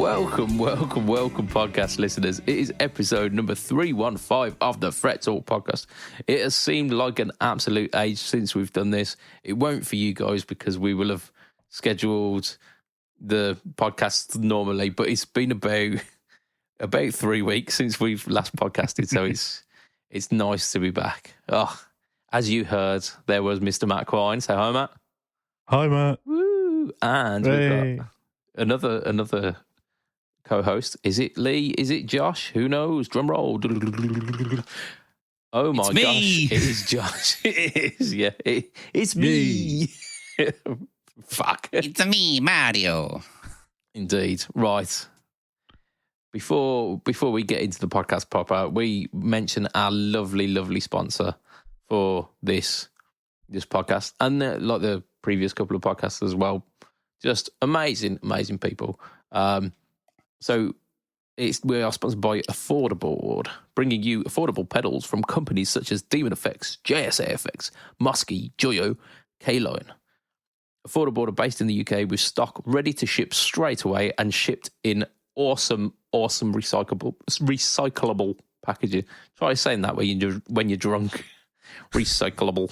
Welcome, podcast listeners. It is episode number 315 of the Fret Talk podcast. It has seemed like an absolute age since we've done this. It won't for you guys because we will have scheduled the podcast normally, but it's been about 3 weeks since we've last podcasted, so it's nice to be back. Oh, as you heard, there was Mr. Matt Quine. Say hi, Matt. Hi, Matt. Woo! And we've got another co-host. Is it Lee? Is it Josh? Who knows? Drum roll. Oh my gosh. It is Josh. It is, yeah. It's me. Fuck. It's me, Mario. Indeed. Right. Before we get into the podcast proper, we mention our lovely sponsor for this podcast, and like the previous couple of podcasts as well. Just amazing people. So we are sponsored by Affordable, bringing you affordable pedals from companies such as DemonFX, JSA Effects, Mosky, Joyo, Caline. Affordable are based in the UK with stock ready to ship straight away and shipped in awesome recyclable packaging. Try saying that when you're drunk. Recyclable.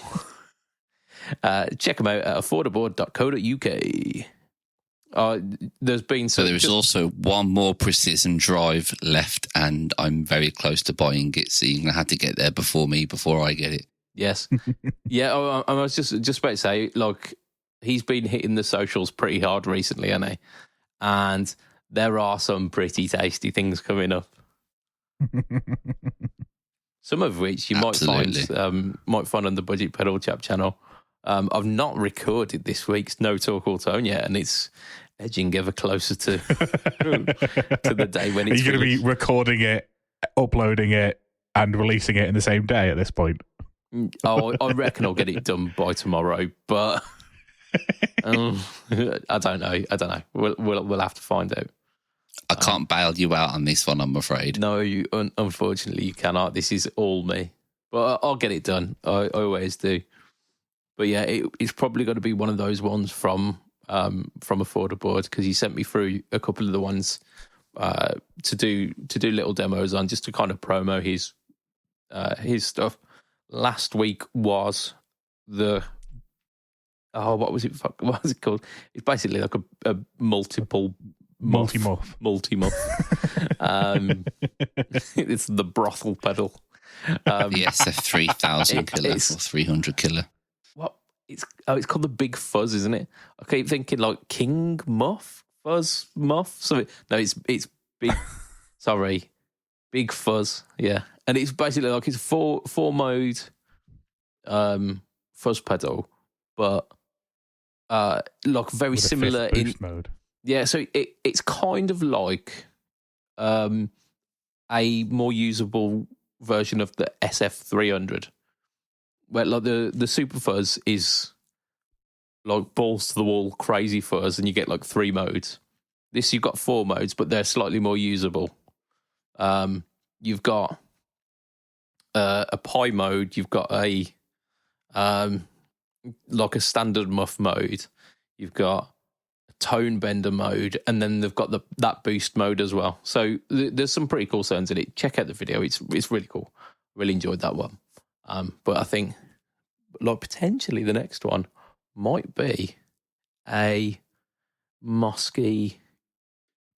Check them out at affordable.co.uk. There's been so there is also one more precision drive left, and I'm very close to buying it. So you're gonna have to get there before I get it. Yes, yeah. I was just about to say, like, he's been hitting the socials pretty hard recently, hasn't he? And there are some pretty tasty things coming up. Some of which you might find on the BudgetPedalChap channel. I've not recorded this week's No Talk or Tone yet, and it's edging ever closer to the day when it's. Are you going to be recording it, uploading it, and releasing it in the same day at this point? Oh, I reckon I'll get it done by tomorrow, but I don't know. We'll have to find out. I can't bail you out on this one, I'm afraid. No, unfortunately you cannot. This is all me, but I'll get it done. I always do. But yeah, it's probably going to be one of those ones from Affordable, because he sent me through a couple of the ones to do little demos on, just to kind of promo his stuff. Last week was what was it called? It's basically like a multi-muff. It's the brothel pedal. The SF3000 killer or 300 killer. What? It's called the Big Fuzz, isn't it? I keep thinking like King Muff, Fuzz Muff. So no, it's big. Sorry, Big Fuzz. Yeah, and it's basically like it's four mode fuzz pedal, but like very with similar in mode. Yeah, so it's kind of like a more usable version of the SF300, where like the Super Fuzz is like balls to the wall crazy fuzz, and you get like 3 modes. This you've got 4 modes, but they're slightly more usable. You've got a pie mode. You've got a like a standard muff mode. You've got tone bender mode, and then they've got that boost mode as well. So there's some pretty cool sounds in it. Check out the video; it's really cool. Really enjoyed that one. But I think like potentially the next one might be a Mosky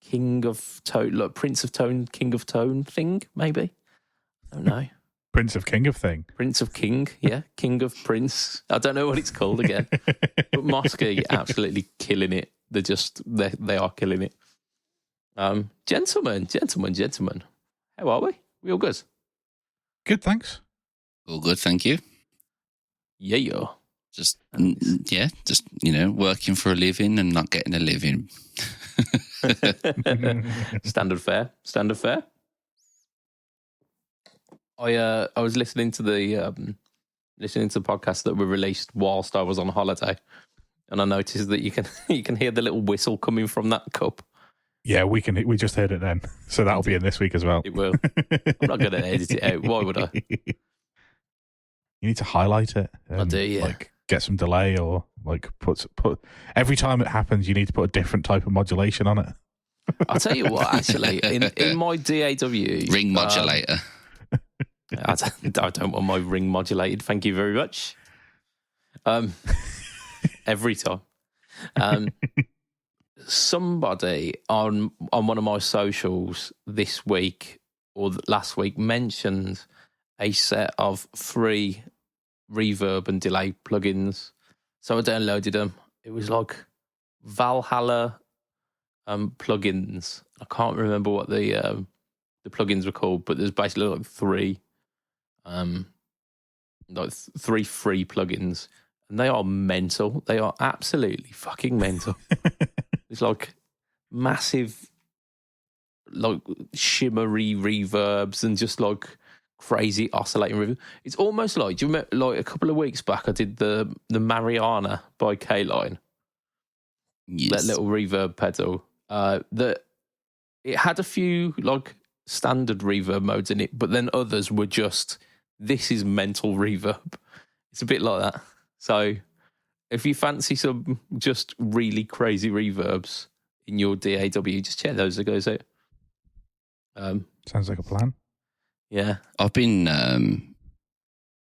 King of Tone, like Prince of Tone, King of Tone thing. Maybe, I don't know. Prince of King of thing. Prince of King, yeah. King of Prince. I don't know what it's called again. But Mosky absolutely killing it. They are killing it. Gentlemen. How are we? We all good? Good, thanks. All good, thank you. Yeah. Just working for a living and not getting a living. Standard fare. I was listening to the podcast that were released whilst I was on holiday, and I noticed that you can hear the little whistle coming from that cup. Yeah, we can. We just heard it then, so that'll be in this week as well. It will. I'm not going to edit it out. Why would I? You need to highlight it. I do, yeah. Like get some delay, or like put every time it happens, you need to put a different type of modulation on it. I'll tell you what, actually, in my DAW... Ring modulator. I don't want my ring modulated, thank you very much. Every time. Somebody on one of my socials this week or last week mentioned a set of free reverb and delay plugins. So I downloaded them. It was like Valhalla plugins. I can't remember what the plugins were called, but there's basically like three free plugins, and they are mental. They are absolutely fucking mental. It's like massive, like shimmery reverbs and just like crazy oscillating reverb. It's almost like, do you remember, like a couple of weeks back, I did the Mariana by Caline. Yes. That little reverb pedal. That it had a few like standard reverb modes in it, but then others were just, this is mental reverb. It's a bit like that. So if you fancy some just really crazy reverbs in your DAW, just check those guys out. Sounds like a plan. Yeah. I've been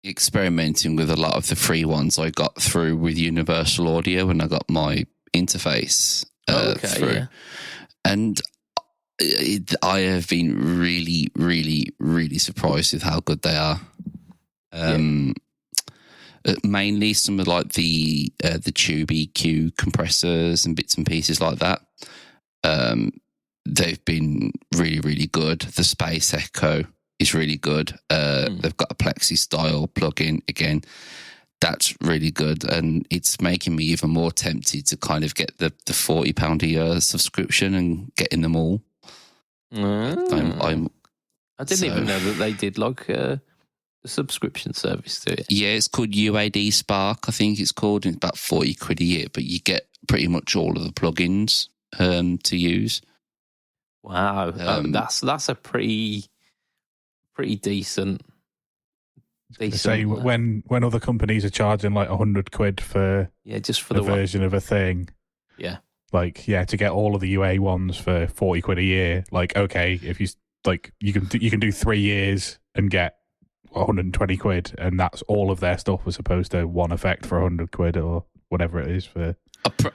experimenting with a lot of the free ones I got through with Universal Audio when I got my interface through. Yeah. And I have been really, really, really surprised with how good they are. Mainly some of like the Tube EQ compressors and bits and pieces like that. They've been really, really good. The Space Echo is really good. They've got a Plexi style plugin again. That's really good, and it's making me even more tempted to kind of get the £40 a year subscription and getting them all. I didn't even know that they did like a subscription service to it. Yeah, it's called UAD Spark, I think it's called, and it's about £40 a year, but you get pretty much all of the plugins to use. Wow, that's a pretty decent. Say when other companies are charging like £100 for just for the version of a thing. Yeah. Like, to get all of the UA ones for £40 a year, like, okay, if you like, you can do 3 years and get £120, and that's all of their stuff as opposed to one effect for £100 or whatever it is for.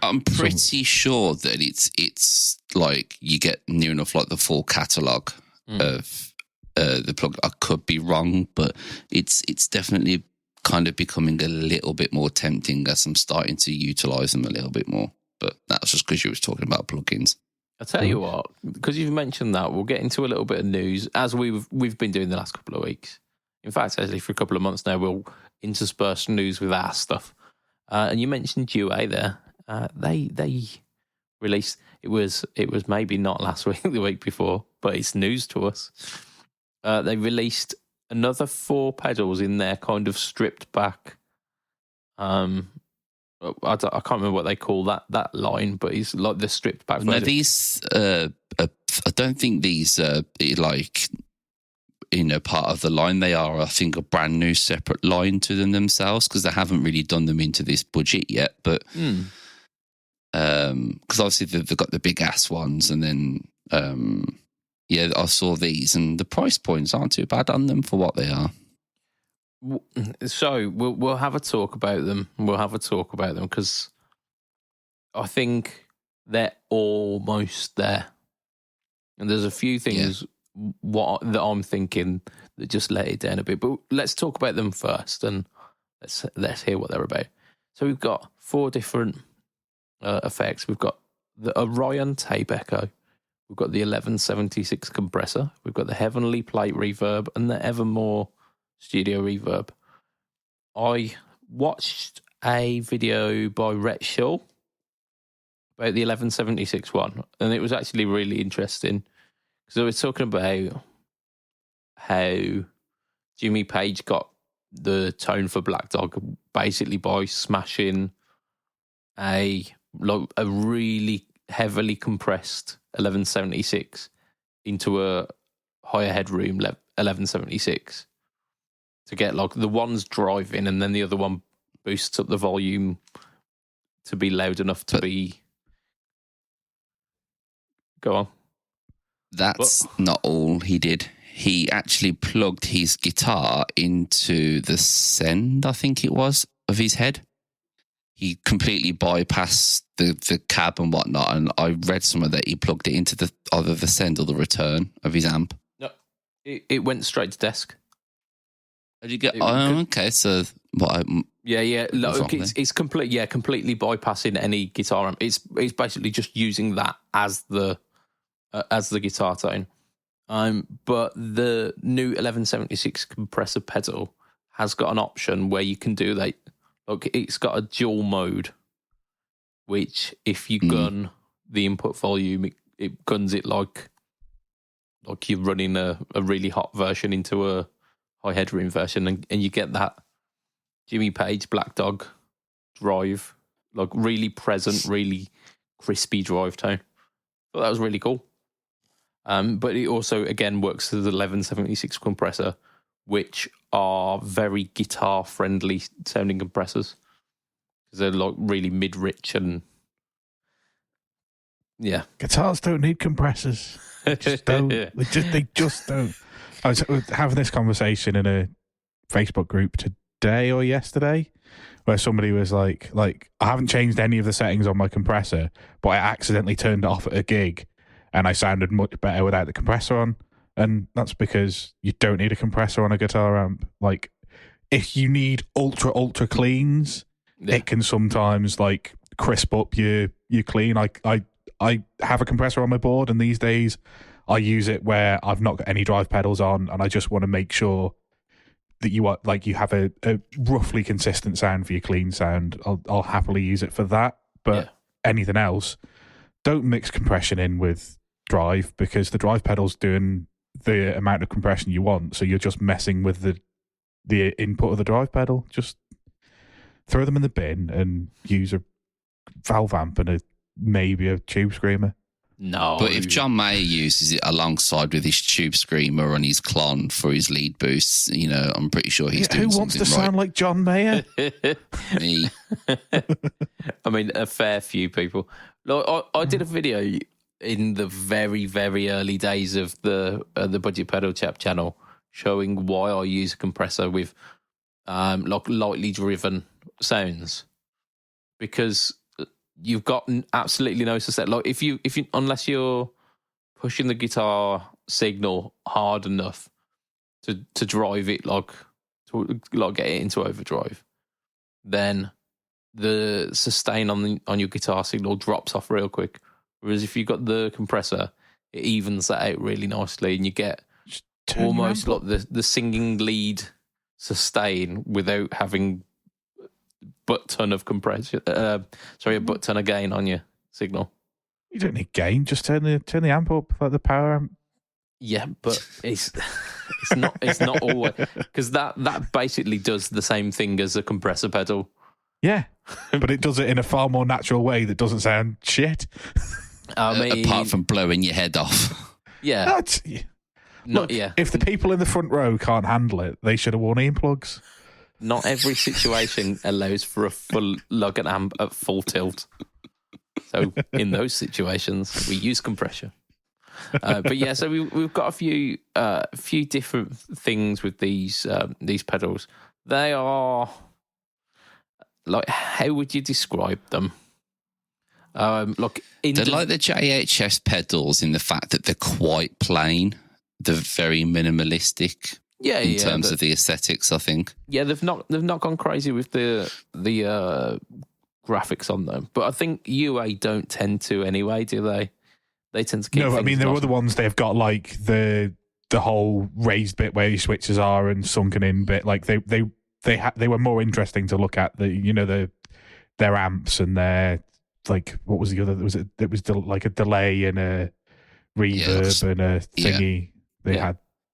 I'm pretty sure that it's like you get near enough like the full catalogue of the plug. I could be wrong, but it's definitely kind of becoming a little bit more tempting as I'm starting to utilise them a little bit more. But that's just because you was talking about plugins. I'll tell you what, because you've mentioned that, we'll get into a little bit of news as we've been doing the last couple of weeks. In fact, actually, for a couple of months now, we'll intersperse news with our stuff. And you mentioned UA there. They released, it was maybe not last week, the week before, but it's news to us. They released another 4 pedals in their kind of stripped back. I can't remember what they call that line, but it's like the stripped back version. No, these I don't think these are like part of the line. They are, I think, a brand new separate line to them themselves because they haven't really done them into this budget yet. But because obviously they've got the big ass ones, and then I saw these, and the price points aren't too bad on them for what they are. So we'll have a talk about them. Because I think they're almost there, and there's a few things that I'm thinking that just let it down a bit. But let's talk about them first, and let's hear what they're about. So we've got 4 different effects. We've got the Orion Tape Echo. We've got the 1176 compressor. We've got the Heavenly Plate reverb and the Evermore Studio reverb. I watched a video by Rhett Shull about the 1176 one, and it was actually really interesting because they were talking about how Jimmy Page got the tone for Black Dog basically by smashing a really heavily compressed 1176 into a higher headroom 1176 to get like the one's driving and then the other one boosts up the volume to be loud enough to be... Go on. That's not all he did. He actually plugged his guitar into the send, I think it was, of his head. He completely bypassed the cab and whatnot, and I read somewhere that he plugged it into either the send or the return of his amp. No, it went straight to desk. Did you get? Okay. So what? Yeah. Look, it's completely bypassing any guitar amp. It's basically just using that as the guitar tone. But the new 1176 compressor pedal has got an option where you can do that. Look, it's got a dual mode, which if you gun the input volume, it guns it like you're running a really hot version into a high headroom version, and you get that Jimmy Page Black Dog drive, like really present, really crispy drive tone. But that was really cool. But it also, again, works with the 1176 compressor, which are very guitar-friendly sounding compressors. Because they're like really mid-rich and... Yeah. Guitars don't need compressors. They just don't. They just don't. I was having this conversation in a Facebook group today or yesterday where somebody was like, I haven't changed any of the settings on my compressor, but I accidentally turned it off at a gig and I sounded much better without the compressor on. And that's because you don't need a compressor on a guitar amp. Like, if you need ultra cleans, it can sometimes like crisp up your clean. I have a compressor on my board, and these days I use it where I've not got any drive pedals on, and I just want to make sure that you have a roughly consistent sound for your clean sound. I'll happily use it for that. But anything else, don't mix compression in with drive, because the drive pedal's doing the amount of compression you want, so you're just messing with the input of the drive pedal. Just throw them in the bin and use a valve amp and maybe a tube screamer. No. But if John Mayer uses it alongside with his tube screamer and his Klon for his lead boosts, I'm pretty sure he's doing something right. Who wants to sound like John Mayer? Me. I mean, a fair few people. Look, I did a video in the very, very early days of the BudgetPedalChap channel showing why I use a compressor with lightly driven sounds, because you've got absolutely no sustain. Like if you unless you're pushing the guitar signal hard enough to drive it to get it into overdrive, then the sustain on your guitar signal drops off real quick. Whereas if you've got the compressor, it evens that out really nicely, and you get almost like the singing lead sustain without having butt ton of compression. A butt ton of gain on your signal. You don't need gain. Just turn the amp up like the power amp. Yeah, but it's not always, because that basically does the same thing as a compressor pedal. Yeah, but it does it in a far more natural way that doesn't sound shit. I mean, apart from blowing your head off. Yeah. If the people in the front row can't handle it, they should have worn earplugs. Not every situation allows for a full lug and amp at full tilt. So in those situations, we use compression. But yeah, so we've got a few different things with these pedals. They are like, how would you describe them? They're like the JHS pedals in the fact that they're quite plain. They're very minimalistic. In terms of the aesthetics, I think. Yeah, they've not gone crazy with the graphics on them, but I think UA don't tend to anyway, do they? They tend to keep. No, I mean there are other ones. They've got like the whole raised bit where your switches are and sunken in bit. Like they were more interesting to look at. Their amps and their, like, what was the other? It was like a delay and a reverb and a thingy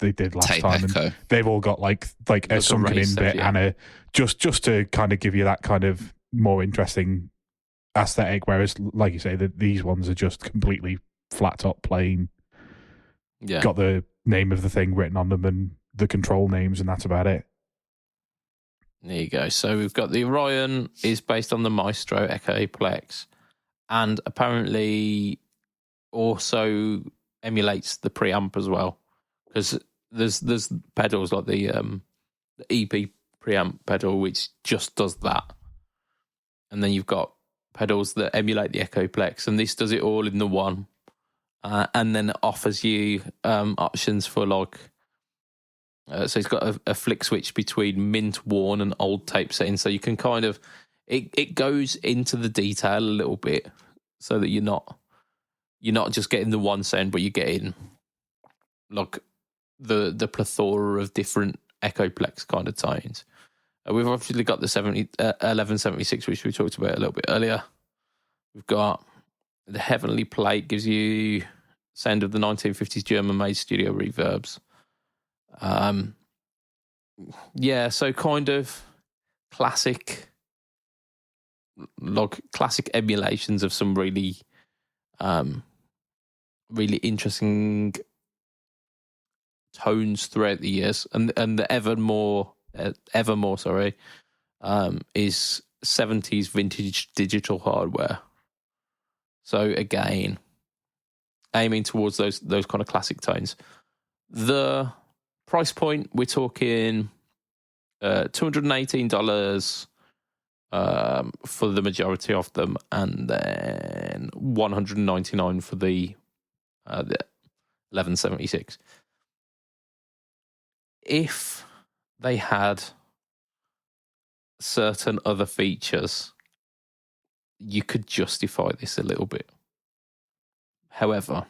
they did last Tape time. echo. And they've all got like a sunken in bit and a just to kind of give you that kind of more interesting aesthetic. Whereas, like you say, these ones are just completely flat top plain. Yeah, got the name of the thing written on them and the control names, and that's about it. There you go. So we've got the Orion is based on the Maestro Echo Plex, and apparently also emulates the preamp as well, because there's pedals like the EP preamp pedal which just does that, and then you've got pedals that emulate the Echoplex, and this does it all in the one, and then it offers you options for like. So it's got a flick switch between mint, worn, and old tape settings. So you can kind of it goes into the detail a little bit, so that you're not just getting the one sound, but you're getting like the plethora of different Echoplex kind of tones. We've obviously got the 1176, which we talked about a little bit earlier. We've got the Heavenly Plate, gives you sound of the 1950s German-made studio reverbs. Yeah, so kind of classic emulations of some really really interesting tones throughout the years, and the evermore is 70s vintage digital hardware. So again, aiming towards those kind of classic tones. The price point, we're talking $218 for the majority of them, and then $199 for the 1176. If they had certain other features, you could justify this a little bit. However,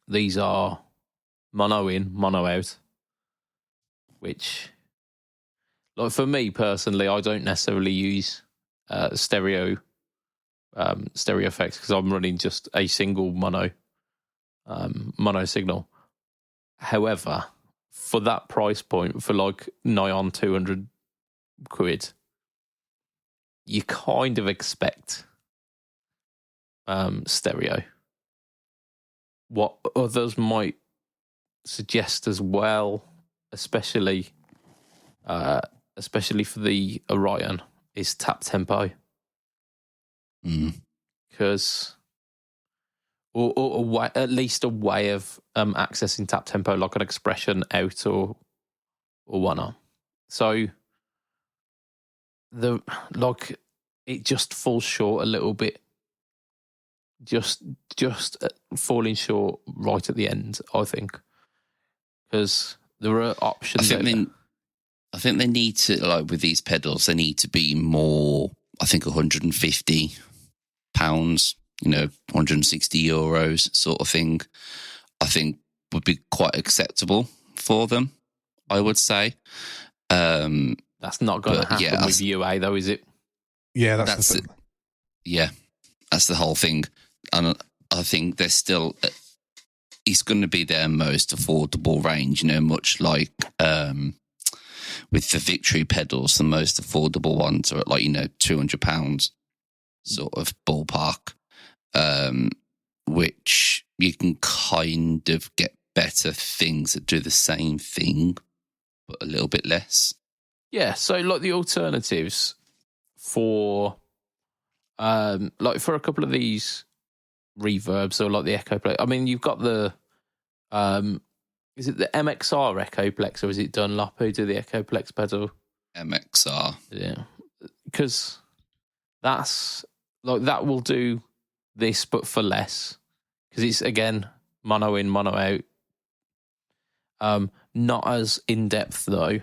these are mono in, mono out, which, like for me personally, I don't necessarily use stereo effects because I'm running just a single mono signal. However, for that price point, for like nigh on 200 quid, you kind of expect stereo. What others might suggest as well, especially for the Orion, is tap tempo. Because or a way, at least a way of accessing tap tempo, like an expression out or whatnot. So it just falls short a little bit. Just falling short right at the end, I think, because there are options. I think they need to, like with these pedals, they need to be more. I think £150, 160 euros sort of thing. I think would be quite acceptable for them, I would say. That's not going to happen with UA, though, is it? Yeah, that's the thing. Yeah, that's the whole thing. And I think they're still, it's going to be their most affordable range, much like with the Victory pedals, the most affordable ones are at like, £200 sort of ballpark, which you can kind of get better things that do the same thing, but a little bit less. Yeah, so like the alternatives for for a couple of these reverbs, or like the Echoplex. I mean, you've got the is it the MXR Echoplex, or is it Dunlop who do the Echoplex pedal? MXR. Yeah, because that's like that will do this, but for less, because it's again mono in, mono out. Not as in depth though.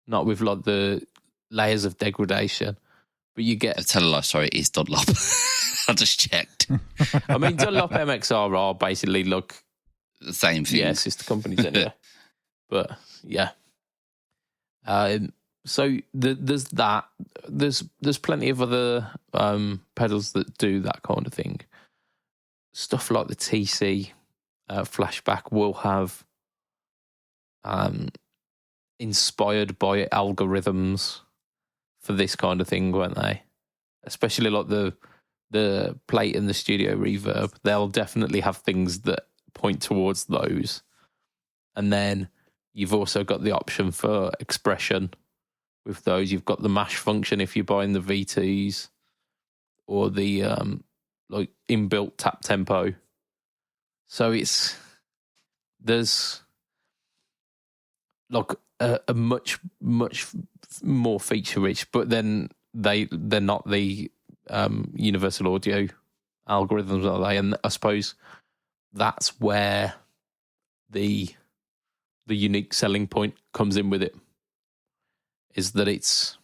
Not with like the layers of degradation, but you get. I tell a lie, sorry, it is Dunlop. I just checked. I mean, Dunlop MXR are basically the same thing. Yeah, sister companies anyway. But yeah, so there's that. There's plenty of other pedals that do that kind of thing. Stuff like the TC Flashback will have inspired by algorithms for this kind of thing, won't they? Especially like the plate and the studio reverb. They'll definitely have things that point towards those. And then you've also got the option for expression with those. You've got the mash function if you're buying the V2s, or the inbuilt tap tempo. So there's like a much more feature rich, but then they're not the universal audio algorithms, are they? And I suppose that's where the unique selling point comes in with it, is that it's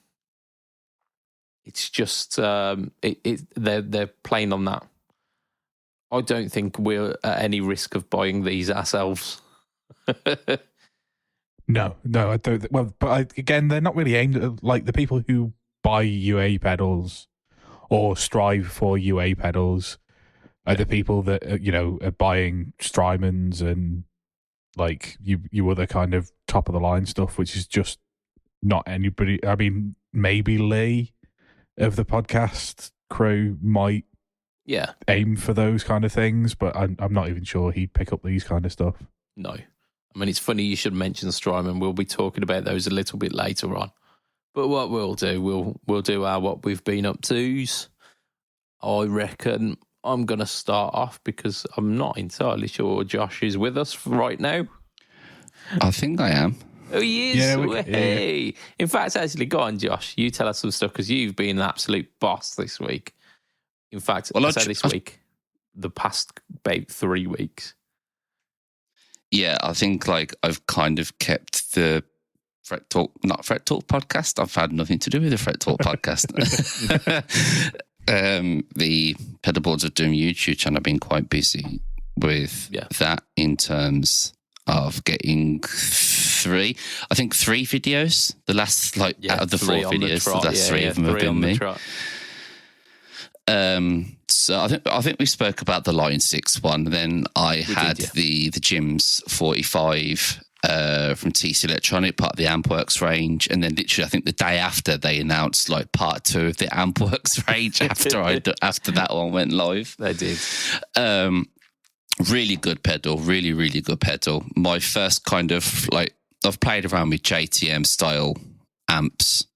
just they're playing on that. I don't think we're at any risk of buying these ourselves. No, I don't. Well, but again, they're not really aimed at like the people who buy UA pedals or strive for UA pedals are the people that are buying Strymons and like you other kind of top of the line stuff, which is just not anybody. I mean, maybe Lee of the podcast crew might aim for those kind of things, but I'm not even sure he'd pick up these kind of stuff. No. I mean, it's funny you should mention Strymon. We'll be talking about those a little bit later on. But what we'll do, we'll do our what we've been up to's. I reckon I'm going to start off because I'm not entirely sure Josh is with us right now. I think I am. Oh, he is? Yeah, hey. In fact, actually, go on, Josh. You tell us some stuff because you've been an absolute boss this week. In fact, the past about 3 weeks. Yeah, I think like I've kind of kept the Fret Talk podcast. I've had nothing to do with the Fret Talk podcast. The Pedalboards of Doom YouTube channel, I've been quite busy with that in terms of getting three videos. The last out of the 4 videos, the last 3 of them have been me. So I think we spoke about the Line 6 one. Then I had the Jim's 45 from TC Electronic, part of the Ampworks range, and then literally I think the day after they announced like part 2 of the Ampworks range after that one went live. They did. Really good pedal, really good pedal. My first kind of like I've played around with JTM style amps,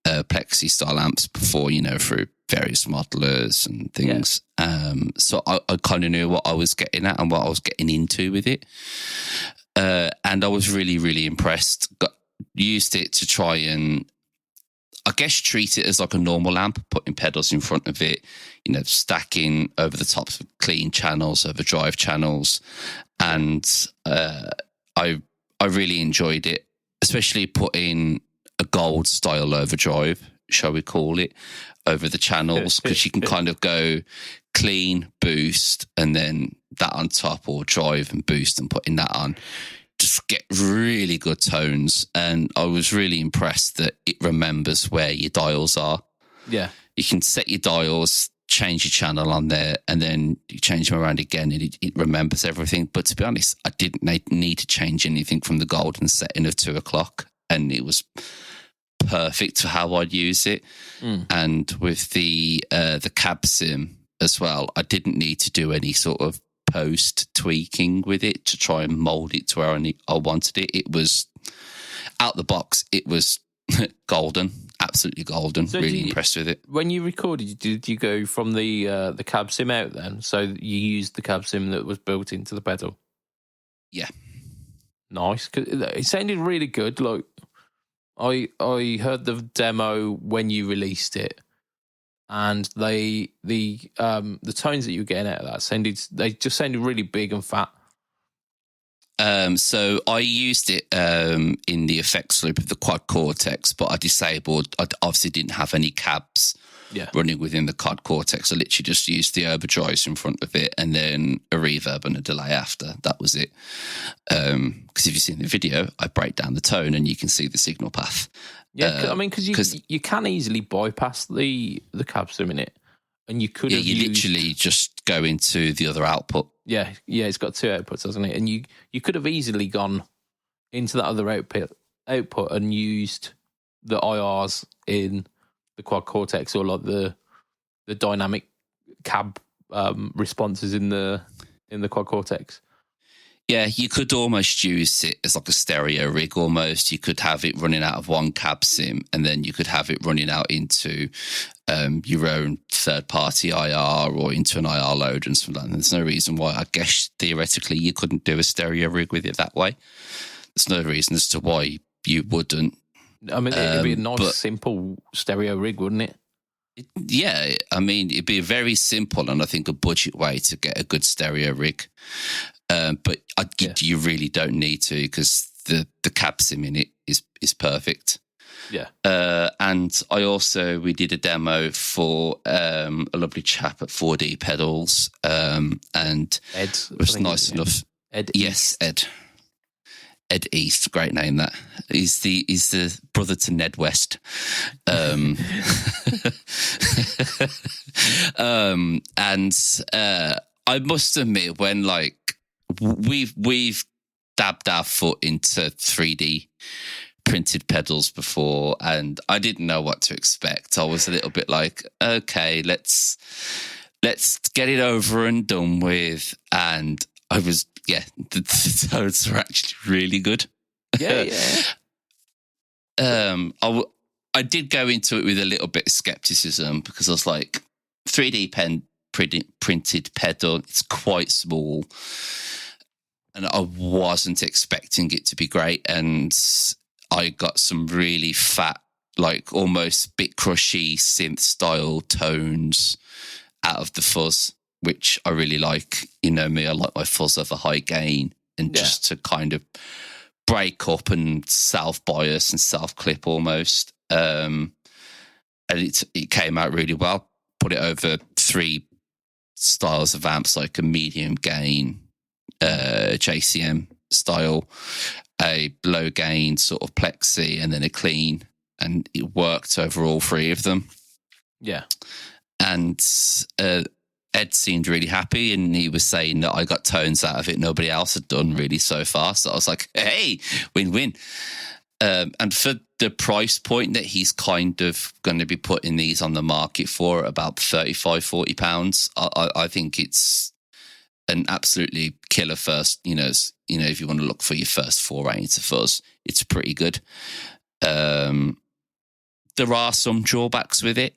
plexi style amps before, through various modelers and things. So I kind of knew what I was getting at and what I was getting into with it. And I was really impressed. Used it to try and, I guess, treat it as like a normal amp, putting pedals in front of it, stacking over the tops of clean channels, overdrive channels. And I really enjoyed it, especially putting a gold style overdrive, shall we call it, over the channels, because you can kind of go clean, boost, and then that on top, or drive and boost and putting that on. Just get really good tones. And I was really impressed that it remembers where your dials are. Yeah. You can set your dials, change your channel on there, and then you change them around again, and it remembers everything. But to be honest, I didn't need to change anything from the golden setting of 2 o'clock, and it was perfect for how I'd use it. And with the cab sim as well, I didn't need to do any sort of post tweaking with it to try and mold it to where I wanted it. It was out the box. It was golden, absolutely golden. So really impressed with it. When you recorded, did you go from the cab sim out then? So you used the cab sim that was built into the pedal? Yeah. Nice. 'Cause it sounded really good. Like I heard the demo when you released it, and the tones that you were getting out of that just sounded really big and fat. So I used it in the effects loop of the quad cortex, but I obviously didn't have any cabs running within the quad cortex. I literally just used the overdrives in front of it and then a reverb and a delay after. That was it. Because if you see in the video, I break down the tone and you can see the signal path. Yeah, I mean, because you can easily bypass the cab sim in it. And you could have literally just go into the other output. Yeah, it's got 2 outputs, doesn't it? And you could have easily gone into that other output and used the IRs in the quad cortex, or like the dynamic cab responses in the quad cortex. Yeah, you could almost use it as like a stereo rig almost. You could have it running out of one cab sim, and then you could have it running out into your own third-party IR or into an IR load and something like that. There's no reason why, I guess, theoretically, you couldn't do a stereo rig with it that way. There's no reason as to why you wouldn't. I mean, it'd be a nice, simple stereo rig, wouldn't it? Yeah, I mean, it'd be a very simple and I think a budget way to get a good stereo rig. But you really don't need to, because the cab sim in it is perfect. Yeah. And we did a demo for a lovely chap at 4D Pedals, and Ed was nice enough. Ed. Yes, Ed. Ed East, great name that. He's the brother to Ned West. And I must admit, when like we've dabbed our foot into 3D printed pedals before, and I didn't know what to expect. I was a little bit like, okay, let's get it over and done with. And I was, the tones are actually really good. Yeah. I did go into it with a little bit of skepticism, because I was like, 3D printed pedal, it's quite small, and I wasn't expecting it to be great. And I got some really fat, like almost bit crushy synth style tones out of the fuzz, which I really like. You know me, I like my fuzz over high gain, and just to kind of break up and self-bias and self-clip almost. And it came out really well. Put it over 3 styles of amps, like a medium gain JCM style, a low gain sort of plexi, and then a clean, and it worked over all 3 of them. Yeah. And Ed seemed really happy, and he was saying that I got tones out of it nobody else had done really so far. So I was like, hey, win-win. And for the price point that he's kind of going to be putting these on the market for, about £35-40, I think it's an absolutely killer first. If you want to look for your first foray into fuzz, it's pretty good. There are some drawbacks with it,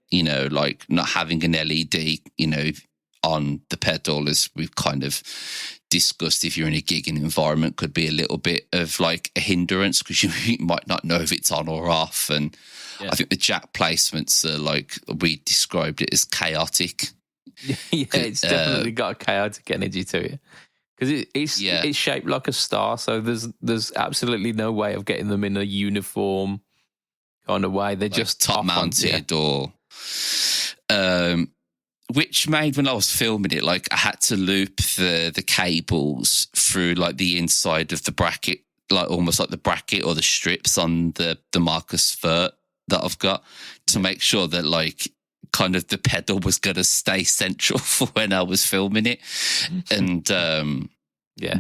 like not having an LED, on the pedal, as we've kind of discussed. If you're in a gigging environment, could be a little bit of like a hindrance, because you might not know if it's on or off. And I think the jack placements are, like we described it, as chaotic. Yeah, it's definitely got a chaotic energy to it, because it's shaped like a star. So there's absolutely no way of getting them in a uniform kind of way. They're like just top mounted or. Which made, when I was filming it, like I had to loop the cables through like the inside of the bracket, like almost like the bracket or the strips on the Marcus Vert that I've got, to make sure that like kind of the pedal was going to stay central for when I was filming it. And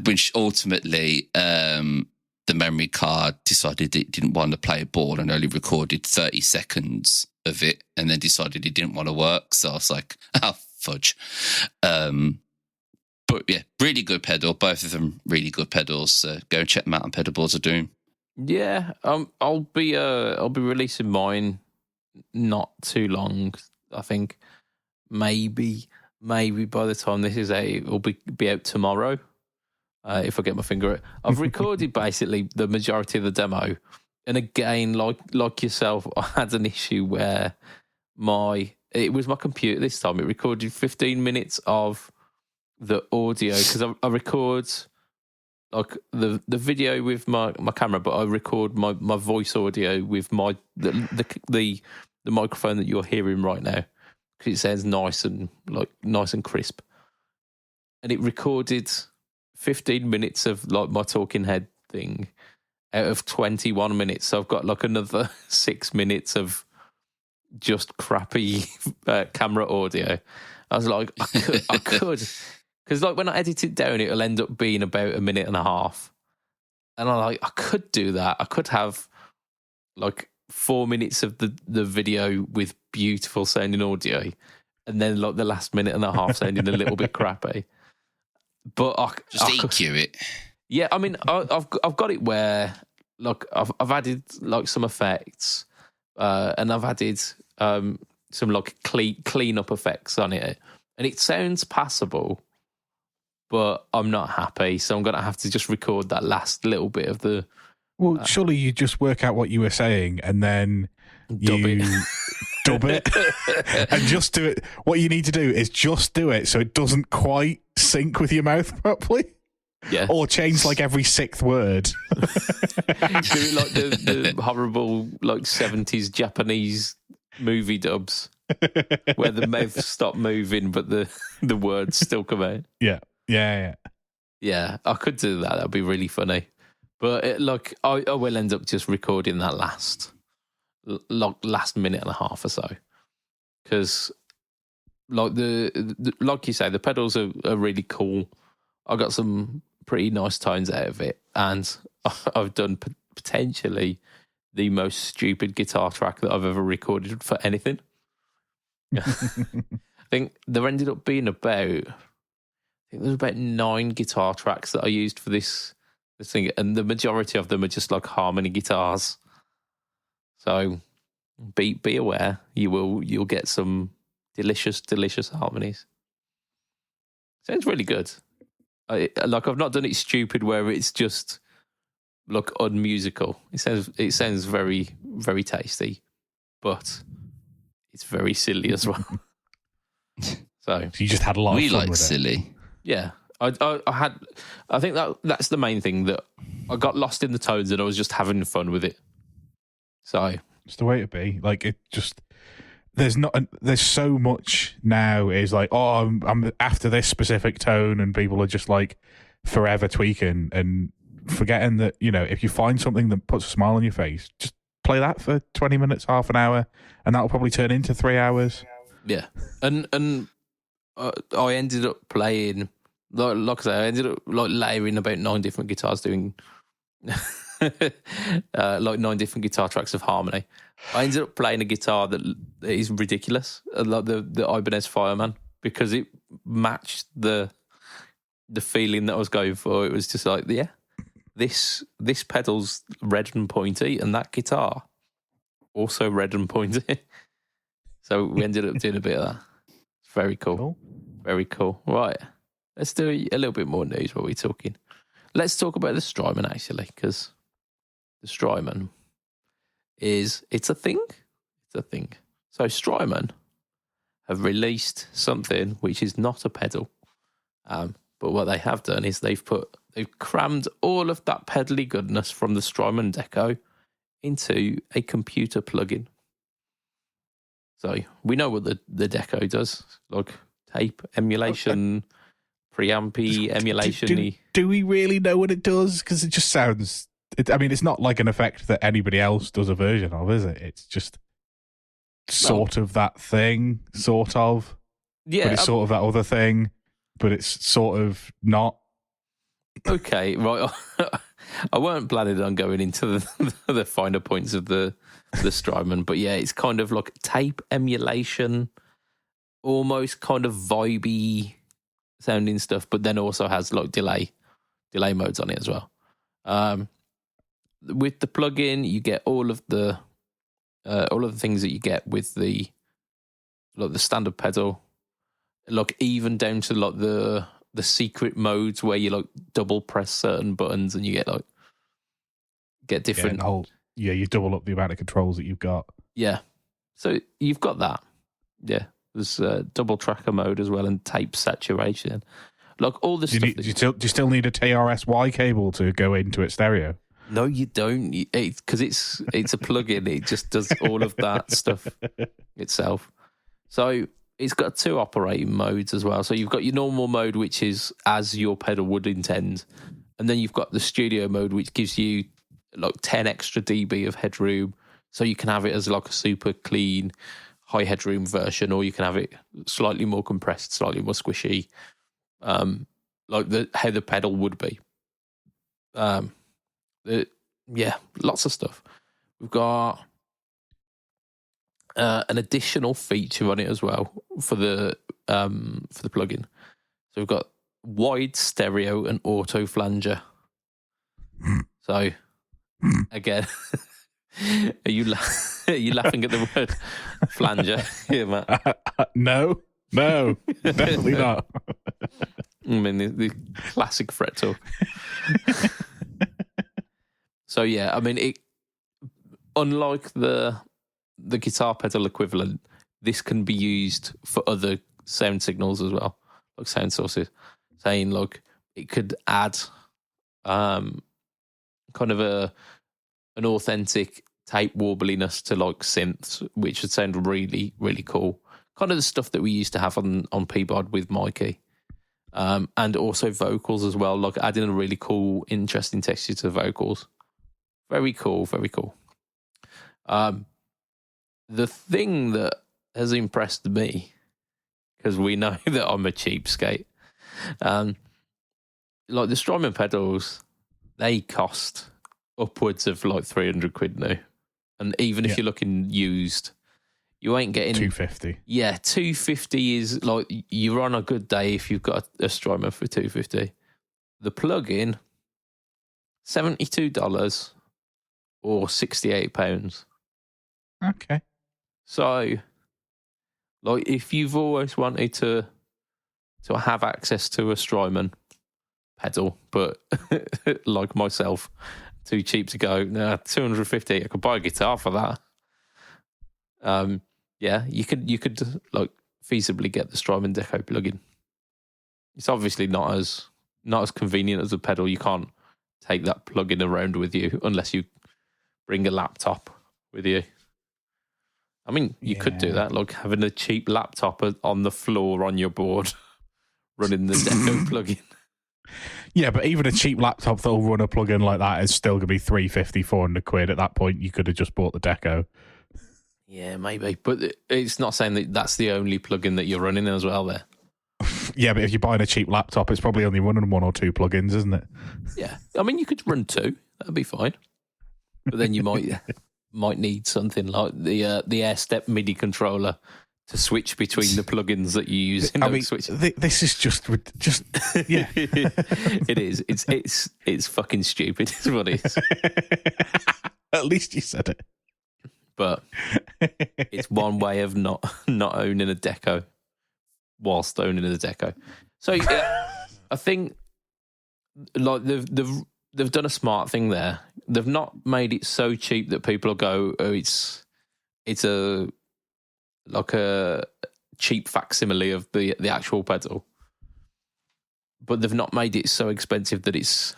which ultimately the memory card decided it didn't want to play a ball and only recorded 30 seconds of it, and then decided it didn't want to work. So I was like, oh, fudge. But yeah, really good pedal. Both of them really good pedals. So go and check them out on Pedalboards of Doom. Yeah, I'll be releasing mine not too long. I think maybe by the time this is it'll be out tomorrow. If I get my finger. I've recorded basically the majority of the demo. And again, like yourself, I had an issue where it was my computer this time. It recorded 15 minutes of the audio, because I record like the video with my camera, but I record my voice audio with the microphone that you're hearing right now, because it sounds nice and crisp. And it recorded 15 minutes of like my talking head thing out of 21 minutes. So I've got like another 6 minutes of just crappy camera audio. I was like, I could. Because like when I edit it down, it'll end up being about 1.5 minutes. And I'm like, I could do that. I could have like 4 minutes of the video with beautiful sounding audio, and then like the last 1.5 minutes sounding a little bit crappy. But just EQ it. Yeah, I mean, I've got it where like I've added like some effects, and I've added some like clean up effects on it, and it sounds passable, but I'm not happy, so I'm gonna have to just record that last little bit of the. Well, surely you just work out what you were saying and then dub it and just do it. What you need to do is just do it so it doesn't quite sync with your mouth properly. Yeah. Or change like every sixth word. Do it like the horrible like 70s Japanese movie dubs where the mouth stop moving but the words still come out. Yeah. Yeah, I could do that. That'd be really funny. But I will end up just recording that last minute and a half or so. Because like like you say, the pedals are really cool. I got some pretty nice tones out of it, and I've done potentially the most stupid guitar track that I've ever recorded for anything. I think there ended up being about 9 guitar tracks that I used for this thing, and the majority of them are just like harmony guitars. So be aware, you'll get some delicious harmonies. Sounds really good. I've not done it stupid where it's just like unmusical. It sounds very, very tasty, but it's very silly as well. So you just had a lot of fun like with silly. It. Yeah. I think that's the main thing, that I got lost in the tones and I was just having fun with it. So it's the way to be. Like, it just there's so much now is like, oh, I'm after this specific tone, and people are just like forever tweaking and forgetting that, you know, if you find something that puts a smile on your face, just play that for 20 minutes, half an hour, and that'll probably turn into 3 hours. Yeah, and I ended up playing. Like I say, I ended up like layering about 9 different guitars doing like 9 different guitar tracks of harmony. I ended up playing a guitar that is ridiculous, like the Ibanez Fireman, because it matched the feeling that I was going for. It was just like, yeah, this pedal's red and pointy, and that guitar also red and pointy. So we ended up doing a bit of that. It's very cool. Very cool. Right. Let's do a little bit more news while we're talking. Let's talk about the Strymon, actually, because the Strymon it's a thing. It's a thing. So Strymon have released something which is not a pedal. But what they have done is they've crammed all of that pedally goodness from the Strymon DAWco into a computer plugin. So we know what the DAWco does, like tape emulation, preampy emulation. Do we really know what it does? Because it just sounds. It's not like an effect that anybody else does a version of, is it? It's just sort of that thing, sort of. Yeah, but it's sort of that other thing, but it's sort of not. Okay, right. I weren't planning on going into the finer points of the Strymon, but yeah, it's kind of like tape emulation, almost kind of vibey sounding stuff, but then also has like delay modes on it as well. With the plugin, you get all of the things that you get with the standard pedal, like even down to like the secret modes where you like double press certain buttons and you get different. You double up the amount of controls that you've got. Yeah, so you've got that. Yeah, there's double tracker mode as well and tape saturation. Like all the stuff. Do you still need a TRS-Y cable to go into its stereo? No, you don't, because it's a plugin. It just does all of that stuff itself. So it's got 2 operating modes as well. So you've got your normal mode, which is as your pedal would intend, and then you've got the studio mode, which gives you like 10 extra dB of headroom. So you can have it as like a super clean, high headroom version, or you can have it slightly more compressed, slightly more squishy, like how the pedal would be. Lots of stuff. We've got an additional feature on it as well for the plugin. So we've got wide stereo and auto flanger So, again, are you laughing at the word flanger here, Matt? No, definitely not. I mean, the classic fret talk. So, yeah, I mean, it. Unlike the guitar pedal equivalent, this can be used for other sound signals as well, like sound sources. Saying, look, it could add kind of an authentic tape warbliness to like synths, which would sound really, really cool. Kind of the stuff that we used to have on PBOD with Mikey. And also vocals as well, like adding a really cool, interesting texture to the vocals. Very cool, very cool. The thing that has impressed me, because we know that I'm a cheapskate, like the Strymon pedals, they cost upwards of like 300 quid now. And even if you're looking used, you ain't getting 250. Yeah, 250 is like you're on a good day if you've got a Strymon for 250. The plug-in, $72 or £68. Okay. So, like, if you've always wanted to have access to a Strymon pedal, but like myself, too cheap to go, nah, 250, I could buy a guitar for that. Yeah, you could like feasibly get the Strymon DAWco plugin. It's obviously not as convenient as a pedal. You can't take that plugin around with you unless you bring a laptop with you. I mean, you could do that, like having a cheap laptop on the floor on your board, running the DAWco plugin. Yeah, but even a cheap laptop that'll run a plugin like that is still going to be 350, 400 quid. At that point, you could have just bought the DAWco. Yeah, maybe. But it's not saying that that's the only plugin that you're running as well there. Yeah, but if you're buying a cheap laptop, it's probably only running 1 or 2 plugins, isn't it? Yeah. I mean, you could run 2. That'd be fine. But then you might need something like the AirStep MIDI controller to switch between the plugins that you use. I mean, this is just yeah. It is. It's fucking stupid, is what it is. At least you said it. But it's one way of not owning a DAWco whilst owning a DAWco. So I think like they've done a smart thing there. They've not made it so cheap that people will go, oh, it's a cheap facsimile of the actual pedal. But they've not made it so expensive that it's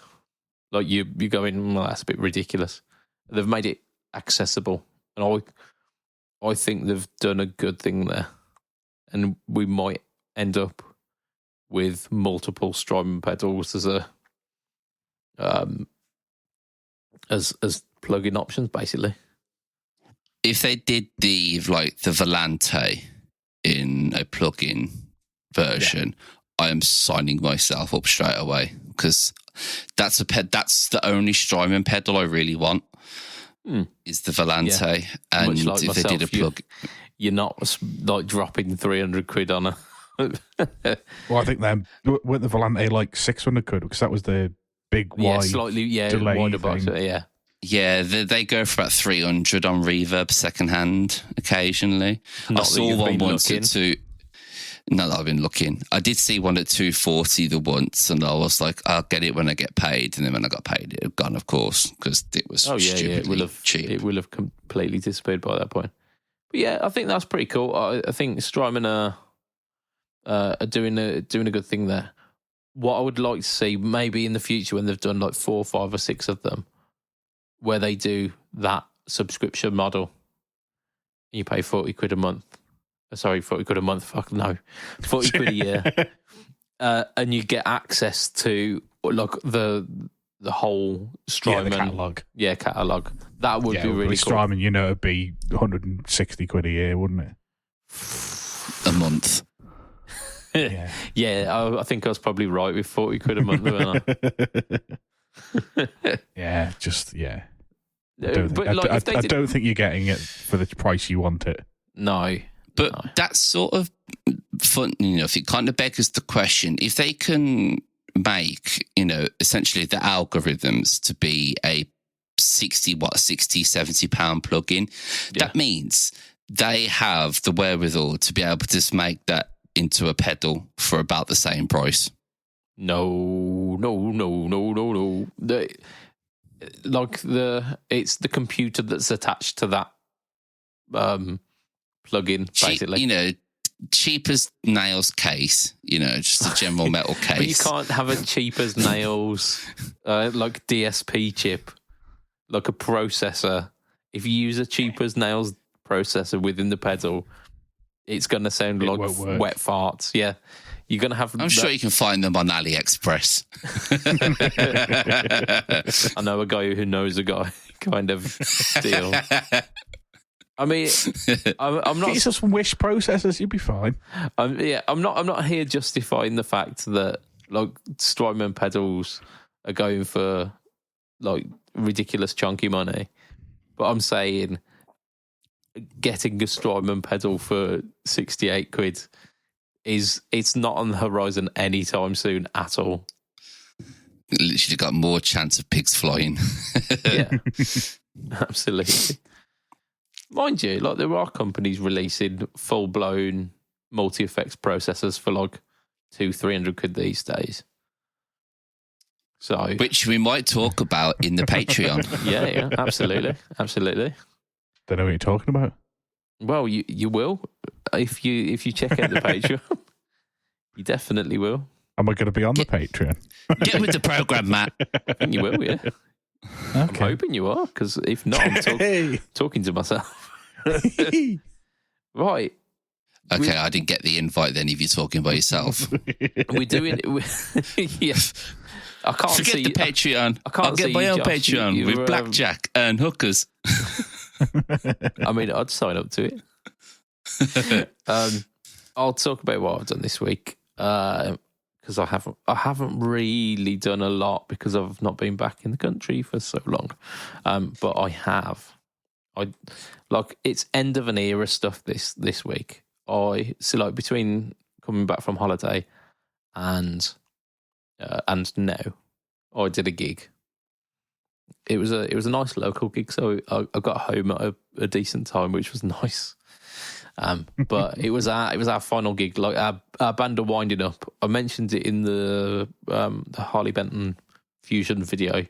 like you're going, well, that's a bit ridiculous. They've made it accessible. And I think they've done a good thing there. And we might end up with multiple Strymon pedals as plug-in options, basically. If they did the Volante in a plug-in version, I am signing myself up straight away, because that's the only Strymon pedal I really want. Is the Volante. Yeah. And much like if myself, they did a plug, you're not like dropping 300 quid on a. Well, I think then weren't the Volante like 600 quid, because that was the big wide, slightly thing. wider box. Yeah, they go for about 300 on Reverb secondhand occasionally. Not I saw one once at two. Not that I've been looking. I did see one at 240 the once, and I was like, I'll get it when I get paid. And then when I got paid, it had gone, of course, because it was stupidly cheap. It will have completely disappeared by that point. But yeah, I think that's pretty cool. I think Strymon are doing a good thing there. What I would like to see, maybe in the future when they've done like 4, 5 or 6 of them, where they do that subscription model, you pay 40 quid a month. Sorry, 40 quid a month. Fuck no, 40 quid a year, and you get access to like the whole Strymon catalog. Yeah, catalog. That would be really cool. Strymon, it'd be 160 quid a year, wouldn't it? A month. Yeah, I think I was probably right with 40 quid a month. Yeah, I don't think you're getting it for the price you want it. No. But that's sort of fun enough. It kind of begs the question, if they can make, essentially the algorithms to be a 60, 70 pound plugin. Yeah. That means they have the wherewithal to be able to just make that into a pedal for about the same price. No. It's the computer that's attached to that plugin, basically. Cheap as nails case, just a general metal case. But you can't have a cheap as nails, like DSP chip, like a processor. If you use a cheap as nails processor within the pedal, it's going to sound like wet farts. Yeah. You're going to have... I'm sure you can find them on AliExpress. I know a guy who knows a guy kind of deal. I mean, I'm not... Get yourself some Wish processors, you'll be fine. I'm not here justifying the fact that like Strymon pedals are going for like ridiculous chunky money, but I'm saying getting a Strymon pedal for 68 quid it's not on the horizon anytime soon at all. Literally got more chance of pigs flying. Yeah, absolutely. Mind you, like there are companies releasing full-blown multi-effects processors for like 200-300 quid these days. So, which we might talk about in the Patreon. Yeah, absolutely. Don't know what you're talking about. Well, you will if you check out the Patreon. You definitely will. Am I going to be on the Patreon? Get with the program, Matt. I think you will, yeah. Okay. I'm hoping you are, because if not, I'm talking to myself. Right. Okay, I didn't get the invite then if you're talking by yourself. We're doing yeah. I can't Forget see the Patreon. I can't I'll get see my own Josh. Patreon with blackjack and hookers. I mean, I'd sign up to it. I'll talk about what I've done this week because I haven't really done a lot because I've not been back in the country for so long. But I have. It's end of an era stuff this week. Between coming back from holiday and now, I did a gig. It was a nice local gig, so I got home at a decent time, which was nice. But it was our final gig. Like our band are winding up. I mentioned it in the Harley Benton Fusion video.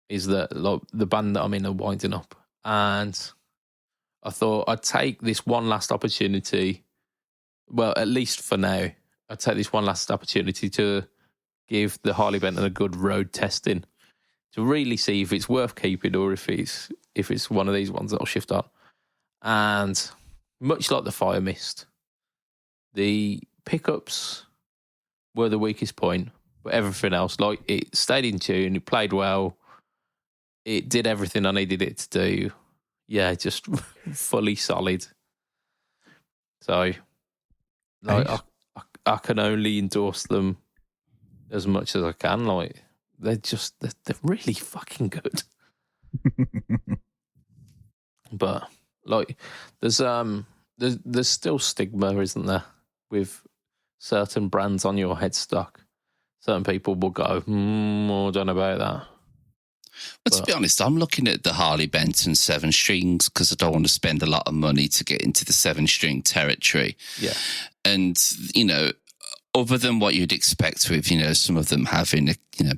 Is that like the band that I'm in are winding up, and I thought I'd take this one last opportunity. Well, at least for now, I'd take this one last opportunity to give the Harley Benton a good road testing to really see if it's worth keeping or if it's one of these ones that'll shift on. And much like the Fire Mist, the pickups were the weakest point, but everything else, like it stayed in tune, it played well, it did everything I needed it to do. Yeah, just fully solid. So, like, Nice. I can only endorse them as much as I can. Like, they're really fucking good. But like, there's still stigma, isn't there, with certain brands on your headstock. Certain people will go, I don't know about that. But to be honest, I'm looking at the Harley Benton 7 strings because I don't want to spend a lot of money to get into the 7-string territory. Yeah. And, other than what you'd expect with, some of them having,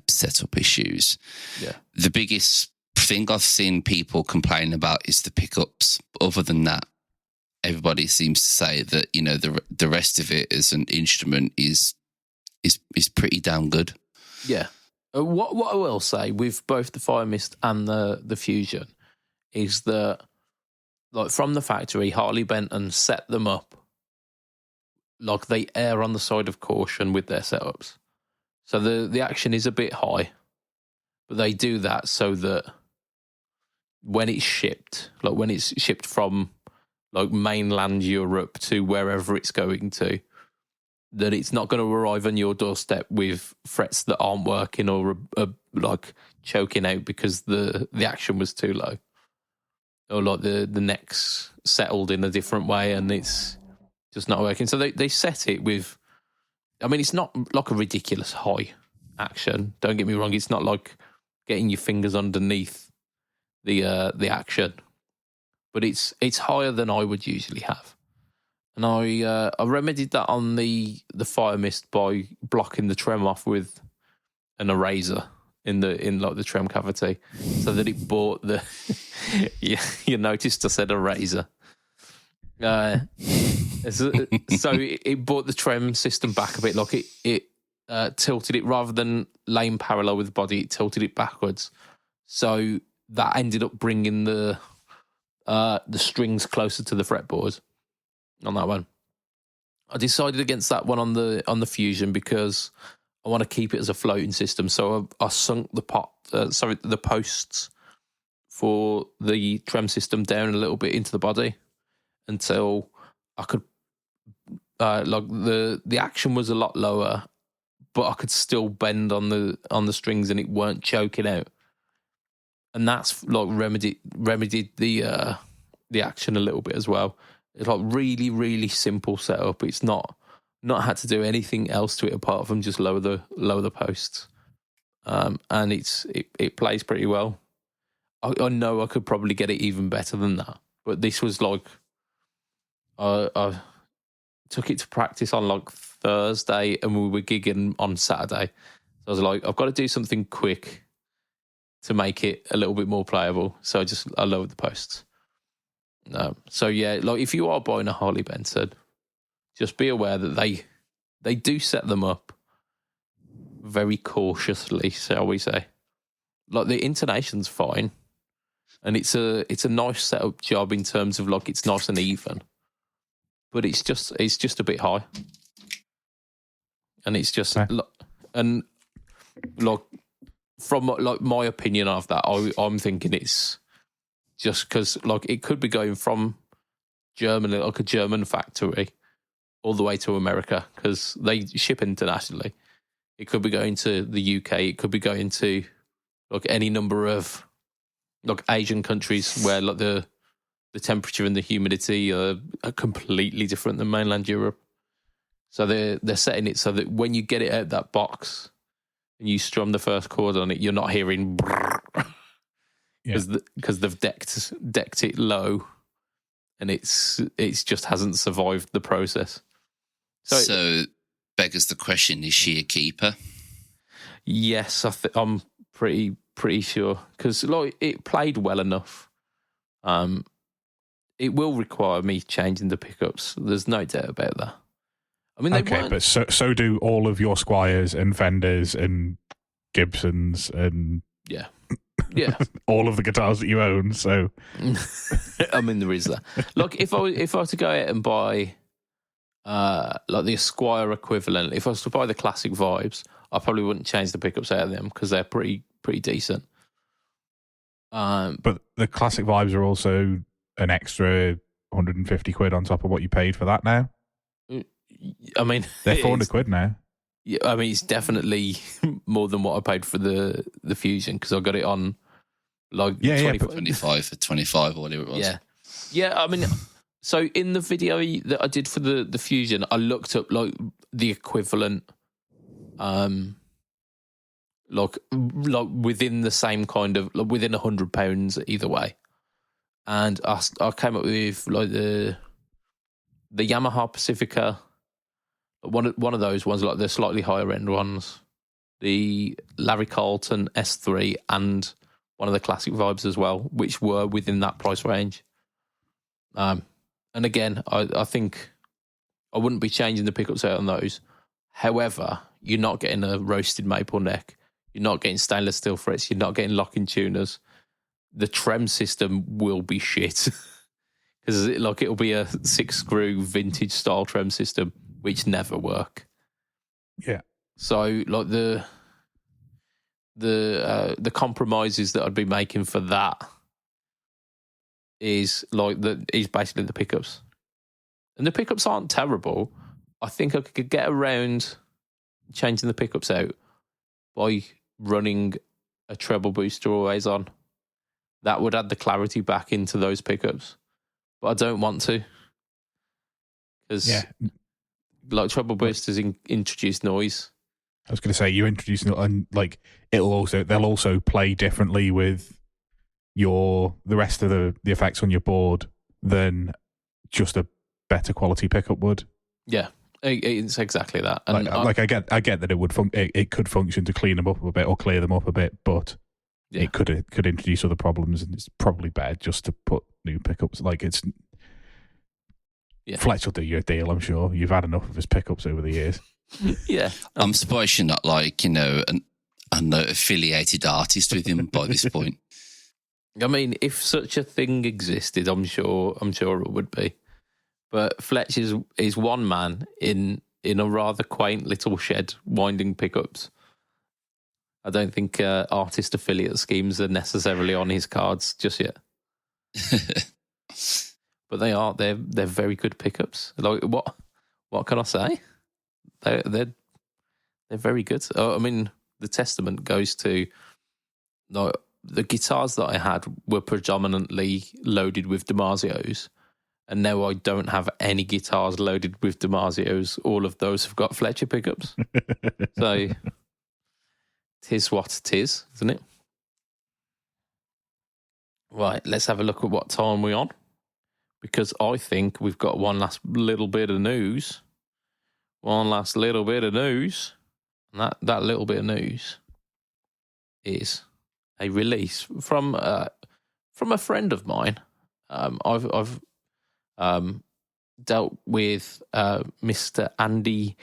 setup issues. Yeah. The biggest thing I've seen people complain about is the pickups. Other than that, everybody seems to say that, the rest of it as an instrument is pretty damn good. Yeah. What I will say with both the Fire Mist and the Fusion is that, like, from the factory, Harley Benton set them up like they err on the side of caution with their setups. So the action is a bit high, but they do that so that when it's shipped from like mainland Europe to wherever it's going to, that it's not going to arrive on your doorstep with frets that aren't working or like choking out because the action was too low, or like the neck's settled in a different way and it's just not working. So they set it with I mean, it's not like a ridiculous high action. Don't get me wrong. It's not like getting your fingers underneath the action, but it's higher than I would usually have. And I remedied that on the fire mist by blocking the trem off with an eraser in like the trem cavity, so that it brought the you noticed I said eraser. So it brought the trem system back a bit. Like it tilted it, rather than laying parallel with the body, it tilted it backwards. So that ended up bringing the strings closer to the fretboard on that one. I decided against that one on the Fusion because I want to keep it as a floating system. So I sunk the posts for the trem system down a little bit into the body until I could like the action was a lot lower, but I could still bend on the strings and it weren't choking out. And that's like remedied the action a little bit as well. It's like really, really simple setup. It's not had to do anything else to it apart from just lower the posts. And it plays pretty well. I know I could probably get it even better than that, but this was like I took it to practice on like Thursday and we were gigging on Saturday. So I was like, I've got to do something quick to make it a little bit more playable. So I lowered the posts. So yeah, like if you are buying a Harley Benson, just be aware that they do set them up very cautiously, shall we say. Like the intonation's fine, and it's a nice setup job in terms of like it's nice and even, but it's just a bit high, and it's just and like from like my opinion of that, I'm thinking it's just because like it could be going from Germany, like a German factory, all the way to America because they ship internationally. It could be going to the UK. It could be going to like any number of like Asian countries where like the temperature and the humidity are completely different than mainland Europe. So they're setting it so that when you get it out that box and you strum the first chord on it, you're not hearing because they've decked it low, and it's just hasn't survived the process. So beggars the question: is she a keeper? Yes, I'm pretty sure because like it played well enough. It will require me changing the pickups. There's no doubt about that. I mean, but so do all of your Squires and Fenders and Gibsons and yeah, all of the guitars that you own. So I mean, there is that. Look, if I were to go out and buy like the Esquire equivalent, if I was to buy the classic vibes, I probably wouldn't change the pickups out of them because they're pretty decent. But the classic vibes are also an extra 150 quid on top of what you paid for that now. I mean, they're 400 quid now. Yeah, I mean, it's definitely more than what I paid for the Fusion because I got it on like 25 for 25 or whatever it was. Yeah. I mean, so in the video that I did for the Fusion, I looked up like the equivalent, like within the same kind of like within £100 either way, and I came up with like the Yamaha Pacifica. One of those ones, like the slightly higher end ones, the Larry Carlton S3, and one of the classic vibes as well, which were within that price range. And again, I think I wouldn't be changing the pickups out on those. However, you're not getting a roasted maple neck. You're not getting stainless steel frets. You're not getting locking tuners. The trem system will be shit because it'll be a 6-screw vintage style trem system, which never work. Yeah. So like the compromises that I'd be making for that is basically the pickups. And the pickups aren't terrible. I think I could get around changing the pickups out by running a treble booster always on. That would add the clarity back into those pickups. But I don't want to. Like Treble Boost has introduced noise. I was going to say you introducing it, and like they'll also play differently with the rest of the effects on your board than just a better quality pickup would. Yeah, it's exactly that. And I get that it would it could function to clean them up a bit or clear them up a bit, but it could introduce other problems, and it's probably better just to put new pickups. Like it's. Yeah. Fletch will do you a deal, I'm sure. You've had enough of his pickups over the years. Yeah. I'm surprised you're not like, an affiliated artist with him by this point. I mean, if such a thing existed, I'm sure it would be. But Fletch is one man in a rather quaint little shed winding pickups. I don't think artist affiliate schemes are necessarily on his cards just yet. But they're very good pickups. Like what can I say? They're very good. I mean, the testament goes to like the guitars that I had were predominantly loaded with DiMarzios, and now I don't have any guitars loaded with DiMarzios. All of those have got Fletcher pickups. So tis what it is, isn't it? Right, let's have a look at what time we're on. Because I think we've got one last little bit of news. And that little bit of news is a release from a friend of mine. I've dealt with Mr. Andy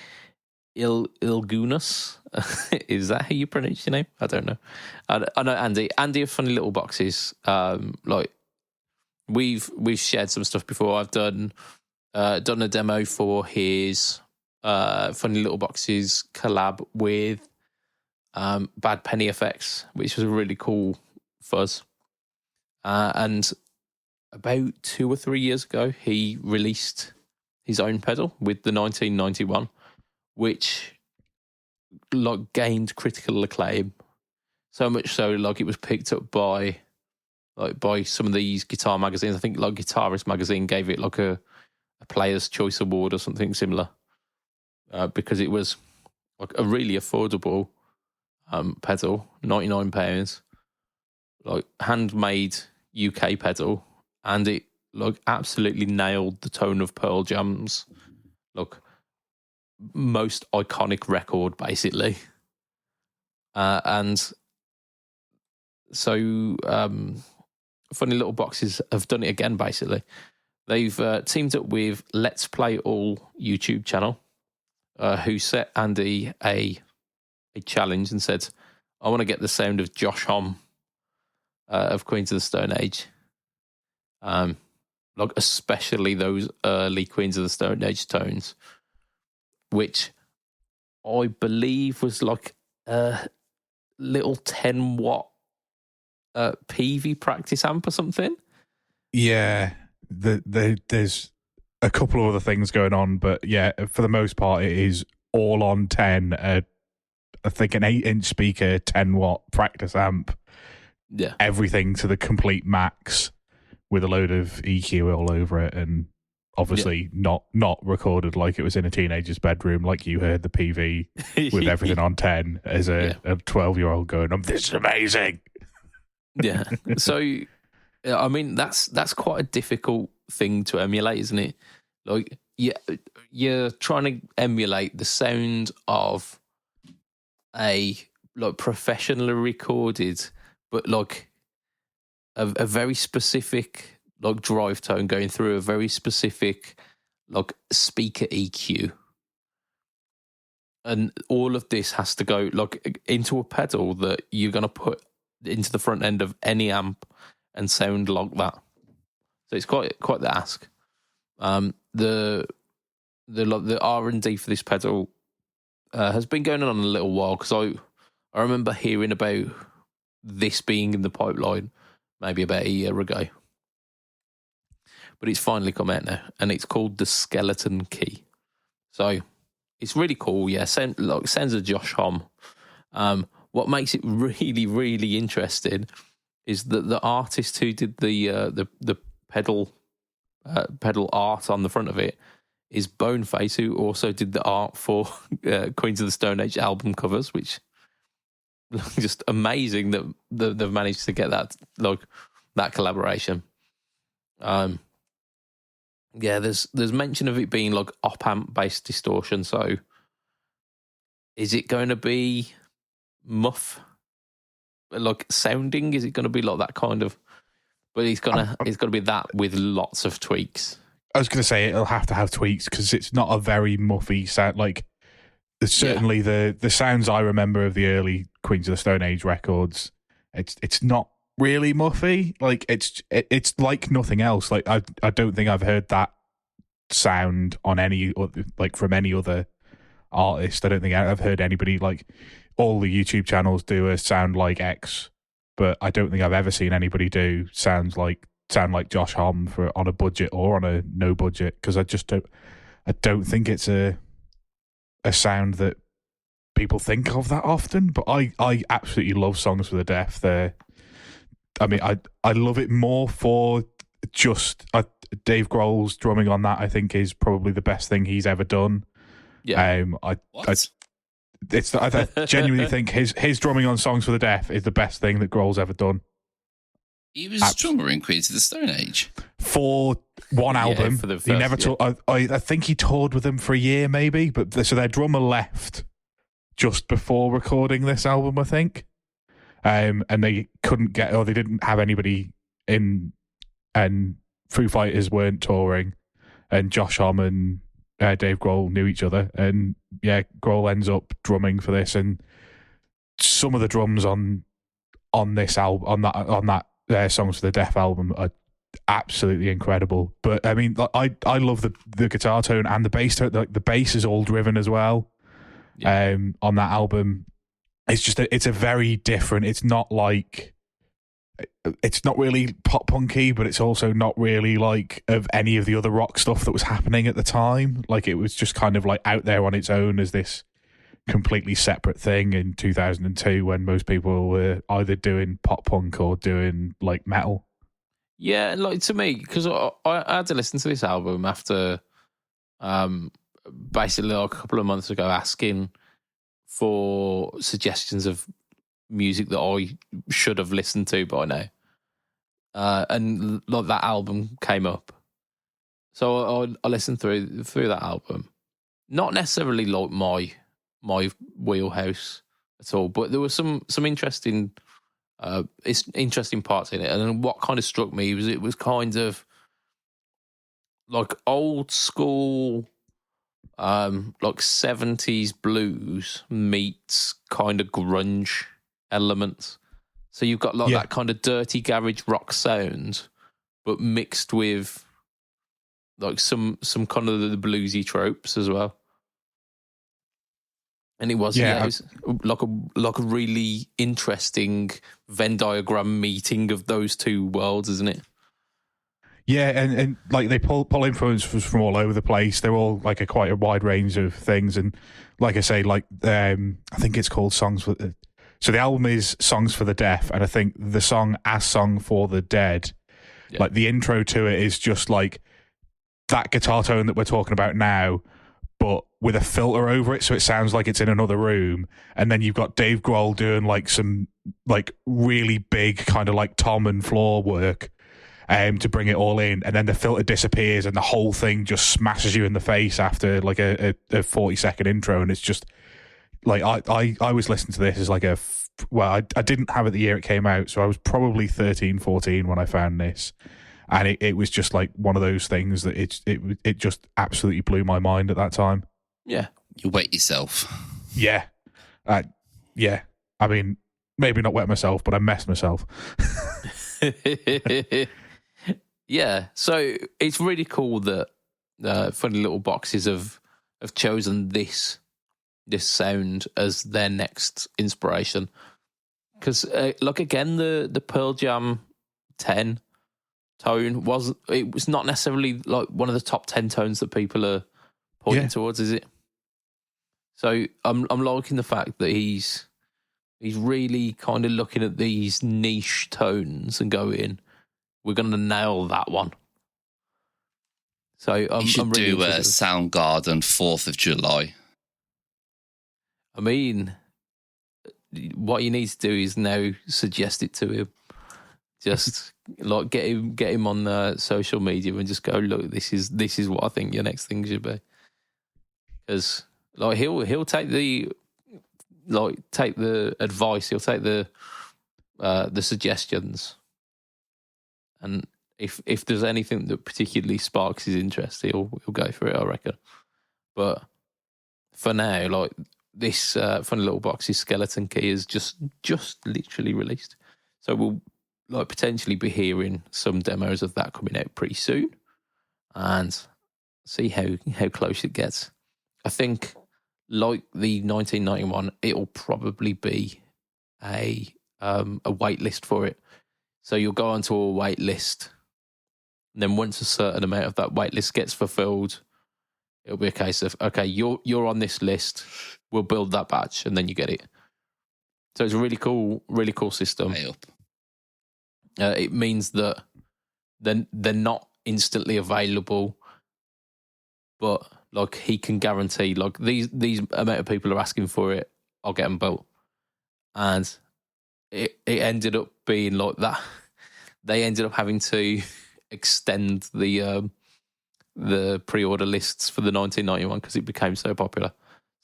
Ilgunas. Is that how you pronounce your name? I don't know. I know Andy. Andy of Funny Little Boxes. We've shared some stuff before. I've done a demo for his Funny Little Boxes collab with Bad Penny Effects, which was a really cool fuzz. And about 2 or 3 years ago, he released his own pedal with the 1991, which gained critical acclaim. So much so, it was picked up by some of these guitar magazines. I think Guitarist magazine gave it a Player's Choice Award or something similar, because it was a really affordable pedal, £99, handmade UK pedal, and it absolutely nailed the tone of Pearl Jam's most iconic record, basically. And so Funny Little Boxes have done it again, basically. They've teamed up with Let's Play All YouTube channel, who set Andy a challenge and said, I want to get the sound of Josh Homme of Queens of the Stone Age. Especially those early Queens of the Stone Age tones, which I believe was a little 10-watt PV practice amp or something. Yeah, there's a couple of other things going on, but yeah, for the most part, it is all on 10. I think an 8-inch speaker, 10-watt practice amp. Yeah, everything to the complete max with a load of EQ all over it, and obviously not recorded like it was in a teenager's bedroom, like you heard the PV with everything on 10 as a 12-year-old going, this is amazing. Yeah. So, I mean, that's quite a difficult thing to emulate, isn't it? You're trying to emulate the sound of a professionally recorded, but a very specific drive tone going through a very specific speaker EQ, and all of this has to go into a pedal that you're going to put into the front end of any amp and sound like that. So it's quite the ask. The R&D for this pedal has been going on a little while, because I remember hearing about this being in the pipeline maybe about a year ago. But it's finally come out now, and it's called the Skeleton Key. So it's really cool. Yeah, sounds of Josh Homme. What makes it really, really interesting is that the artist who did the pedal art on the front of it is Boneface, who also did the art for Queens of the Stone Age album covers, which just amazing that they've managed to get that collaboration. There's mention of it being like op amp based distortion. So is it going to be muff like sounding? Is it going to be like that kind of? But it's gonna be that with lots of tweaks. I was going to say it'll have to have tweaks because it's not a very muffy sound. Like certainly the sounds I remember of the early Queens of the Stone Age records, it's not really muffy. Like it's like nothing else. Like I don't think I've heard that sound on any like from any other artist. I don't think I've heard anybody like all the YouTube channels do a sound like X, but I don't think I've ever seen anybody do sound like Josh Homme on a budget or on a no budget, because I don't think it's a sound that people think of that often. But I absolutely love Songs for the Deaf. I mean, I love it more for just Dave Grohl's drumming on that. I think is probably the best thing he's ever done. Yeah. I genuinely think his drumming on Songs for the Deaf is the best thing that Grohl's ever done. He was a drummer in Queens of the Stone Age for one album. For the first, he never toured. I think he toured with them for a year, maybe. But so their drummer left just before recording this album, I think. And they couldn't get, or they didn't have anybody in, and Foo Fighters weren't touring, and Josh Homme and Dave Grohl knew each other, and Grohl ends up drumming for this, and some of the drums on this album, on that Songs for the Deaf album are absolutely incredible. But I mean, I love the guitar tone and the bass tone. The bass is all driven as well. On that album, it's just it's a very different. It's not really pop punky, but it's also not really like of any of the other rock stuff that was happening at the time. Like it was just kind of like out there on its own as this completely separate thing in 2002 when most people were either doing pop punk or doing like metal. Yeah, like to me, because I had to listen to this album after basically like a couple of months ago asking for suggestions of music that I should have listened to by now. And like that album came up. So I listened through that album. Not necessarily like my wheelhouse at all, but there were some interesting interesting parts in it. And what kind of struck me was it was kind of like old school like 70s blues meets kind of grunge elements. So you've got like that kind of dirty garage rock sound, but mixed with like some kind of the bluesy tropes as well. And it was, it was like a really interesting Venn diagram meeting of those two worlds, isn't it? Yeah, and like they pull influences from all over the place. They're all like quite a wide range of things. And like I say, like I think it's called Songs for. So the album is Songs for the Deaf, and I think the song As Song for the Dead, like the intro to it is just like that guitar tone that we're talking about now, but with a filter over it, so it sounds like it's in another room. And then you've got Dave Grohl doing like some like really big kind of like tom and floor work to bring it all in, and then the filter disappears and the whole thing just smashes you in the face after like a 40-second intro. And it's just like I was listening to this as like I didn't have it the year it came out, so I was probably 13, 14 when I found this. And it was just like one of those things that it just absolutely blew my mind at that time. Yeah. You wet yourself. Yeah. Yeah. I mean, maybe not wet myself, but I messed myself. Yeah. So it's really cool that Funny Little Boxes have chosen this sound as their next inspiration. Because, look, again, the Pearl Jam 10 tone was not necessarily like one of the top 10 tones that people are pointing towards, is it? So I'm liking the fact that he's really kind of looking at these niche tones and going, we're going to nail that one. So you should I'm really do interested. Soundgarden 4th of July. I mean, what you need to do is now suggest it to him. Just like get him on the social media and just go, look, this is what I think your next thing should be. Because like he'll take the advice, he'll take the suggestions, and if there's anything that particularly sparks his interest, he'll go for it, I reckon. But for now, like this funny little box, his skeleton key is just literally released, so we'll like potentially be hearing some demos of that coming out pretty soon, and see how close it gets. I think, like the 1991, it'll probably be a wait list for it. So you'll go onto a wait list, and then once a certain amount of that wait list gets fulfilled, it'll be a case of, okay, you're on this list, we'll build that batch, and then you get it. So it's a really cool system. Way up. It means that they're not instantly available, but like he can guarantee, like these amount of people are asking for it, I'll get them built. And it ended up being like that. They ended up having to extend the pre-order lists for the 1991 because it became so popular.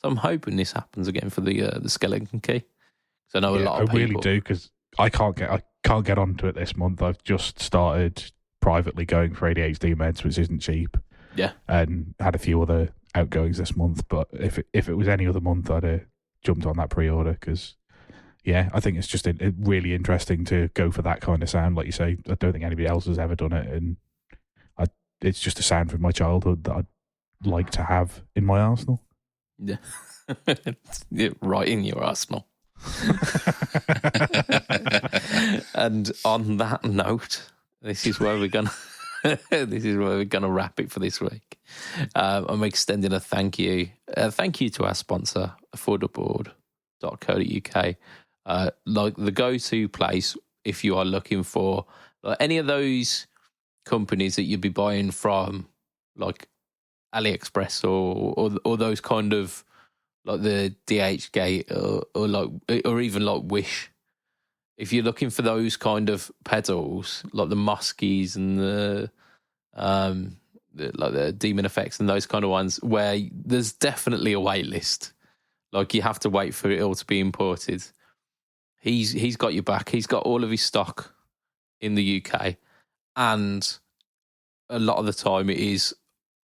So I'm hoping this happens again for the skeleton key. So I know a lot of people. I really do, because I can't get onto it this month. I've just started privately going for ADHD meds, which isn't cheap. Yeah, and had a few other outgoings this month. But if it was any other month, I'd have jumped on that pre-order because, yeah, I think it's just really interesting to go for that kind of sound. Like you say, I don't think anybody else has ever done it, and it's just a sound from my childhood that I'd like to have in my arsenal. Yeah, right in your arsenal. And on that note, this is where we're gonna wrap it for this week. I'm extending a thank you to our sponsor, affordableboard.co.uk. Like the go-to place if you are looking for like any of those companies that you'd be buying from, like AliExpress or those kind of like the DHgate or even like Wish. If you're looking for those kind of pedals, like the Moskys and the DemonFX and those kind of ones, where there's definitely a wait list. Like you have to wait for it all to be imported. He's got your back. He's got all of his stock in the UK, and a lot of the time it is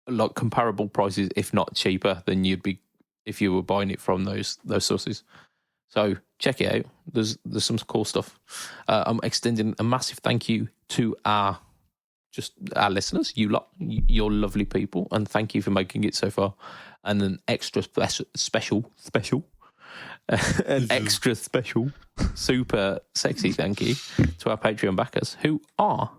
like comparable prices, if not cheaper than you'd be if you were buying it from those sources. So check it out. There's some cool stuff. I'm extending a massive thank you to our listeners. You lot, you're lovely people, and thank you for making it so far. And an extra special, super sexy thank you to our Patreon backers, who are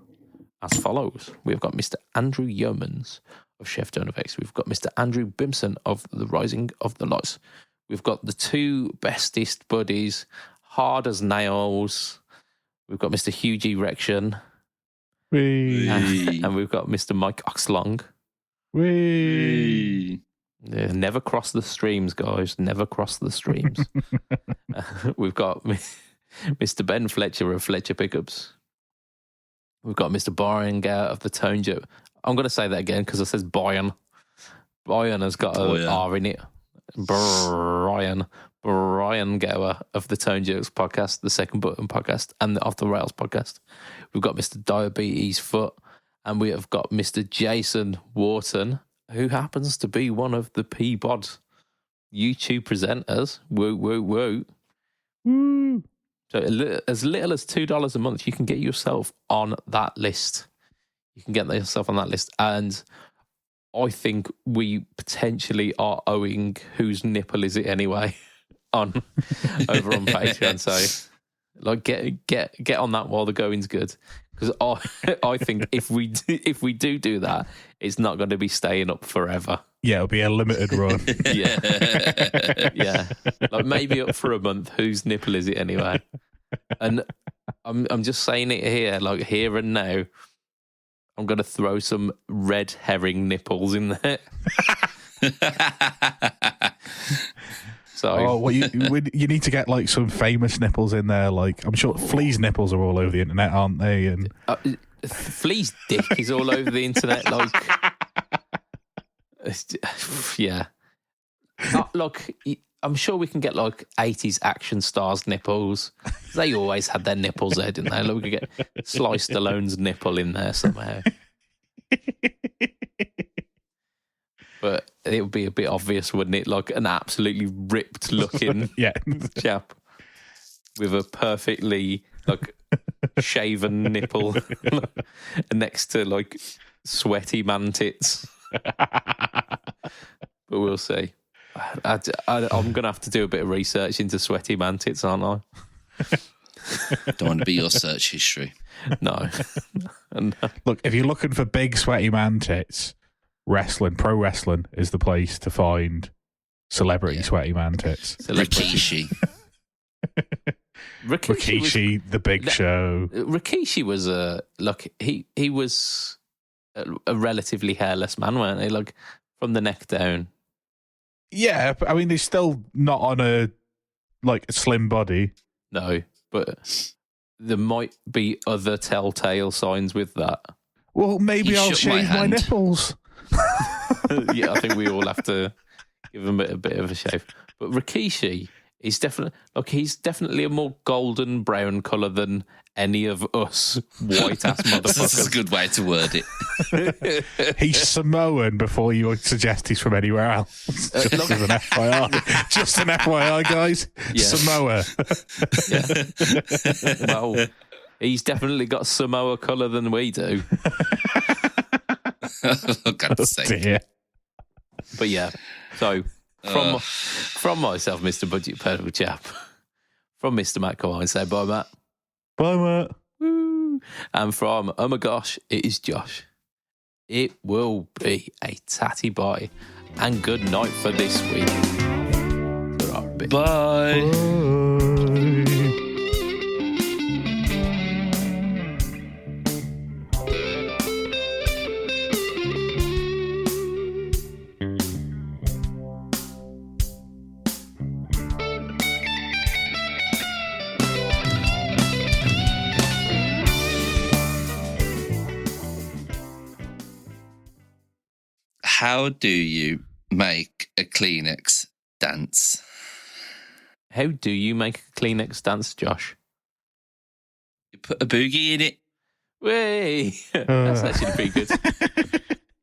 as follows. We've got Mr. Andrew Yeomans of Chef DemonFX. We've got Mr. Andrew Bimson of The Rising of the Lights. We've got the two bestest buddies, hard as nails. We've got Mr. Huge Erection. And we've got Mr. Mike Oxlong. Yeah, never cross the streams, guys. Never cross the streams. We've got Mr. Ben Fletcher of Fletcher Pickups. We've got Mr. Brian Gower of the Tone Joke. I'm going to say that again because it says Brian. Brian has got an R in it. Brian Gower of the Tone Jokes podcast, the Second Button podcast, and the Off the Rails podcast. We've got Mr. Diabetes Foot, and we have got Mr. Jason Wharton, who happens to be one of the PBOD YouTube presenters. Woo, woo, woo. Woo. So as little as $2 a month, you can get yourself on that list. You can get yourself on that list. And I think we potentially are owing Whose Nipple Is It Anyway over on Patreon. So like get on that while the going's good. Because I think if we do that, it's not going to be staying up forever. Yeah, it'll be a limited run. Yeah. Like maybe up for a month. Whose nipple is it anyway? And I'm just saying it here, like here and now. I'm going to throw some red herring nipples in there. So, well, you need to get like some famous nipples in there. Like, I'm sure Flea's nipples are all over the internet, aren't they? And Flea's dick is all over the internet. Like, yeah. Look, I'm sure we can get like 80s action stars nipples. They always had their nipples there, didn't they? Look, we could get Sly Stallone's nipple in there somehow. But it would be a bit obvious, wouldn't it? Like an absolutely ripped looking chap with a perfectly like shaven nipple next to like sweaty man tits. But we'll see. I'm going to have to do a bit of research into sweaty man tits, aren't I? Don't want to be your search history. No. Look, if you're looking for big sweaty man tits, pro wrestling is the place to find celebrity sweaty man tits. Rikishi. Rikishi, The Big Show. Rikishi was he was a relatively hairless man, weren't he? Like from the neck down. Yeah, but I mean, he's still not on a slim body. No, but there might be other telltale signs with that. Well, maybe I'll shave my nipples. Yeah, I think we all have to give him a bit of a shave. But Rikishi is definitely a more golden brown colour than any of us white ass motherfuckers. This is a good way to word it. He's Samoan before you suggest he's from anywhere else. Just as an FYI. Just an FYI, guys. Yeah. Samoa. Yeah. Well, he's definitely got Samoa colour than we do. God's sake. Dear. But yeah, so from myself, Mr. Budget Pedal Chap, from Mr. Matt, come on and say bye, Matt. Bye, Matt. Woo. And from, oh my gosh, it is Josh. It will be a tatty bye and good night for this week. Bye. How do you make a Kleenex dance? How do you make a Kleenex dance, Josh? You put a boogie in it. Way! That's actually pretty good.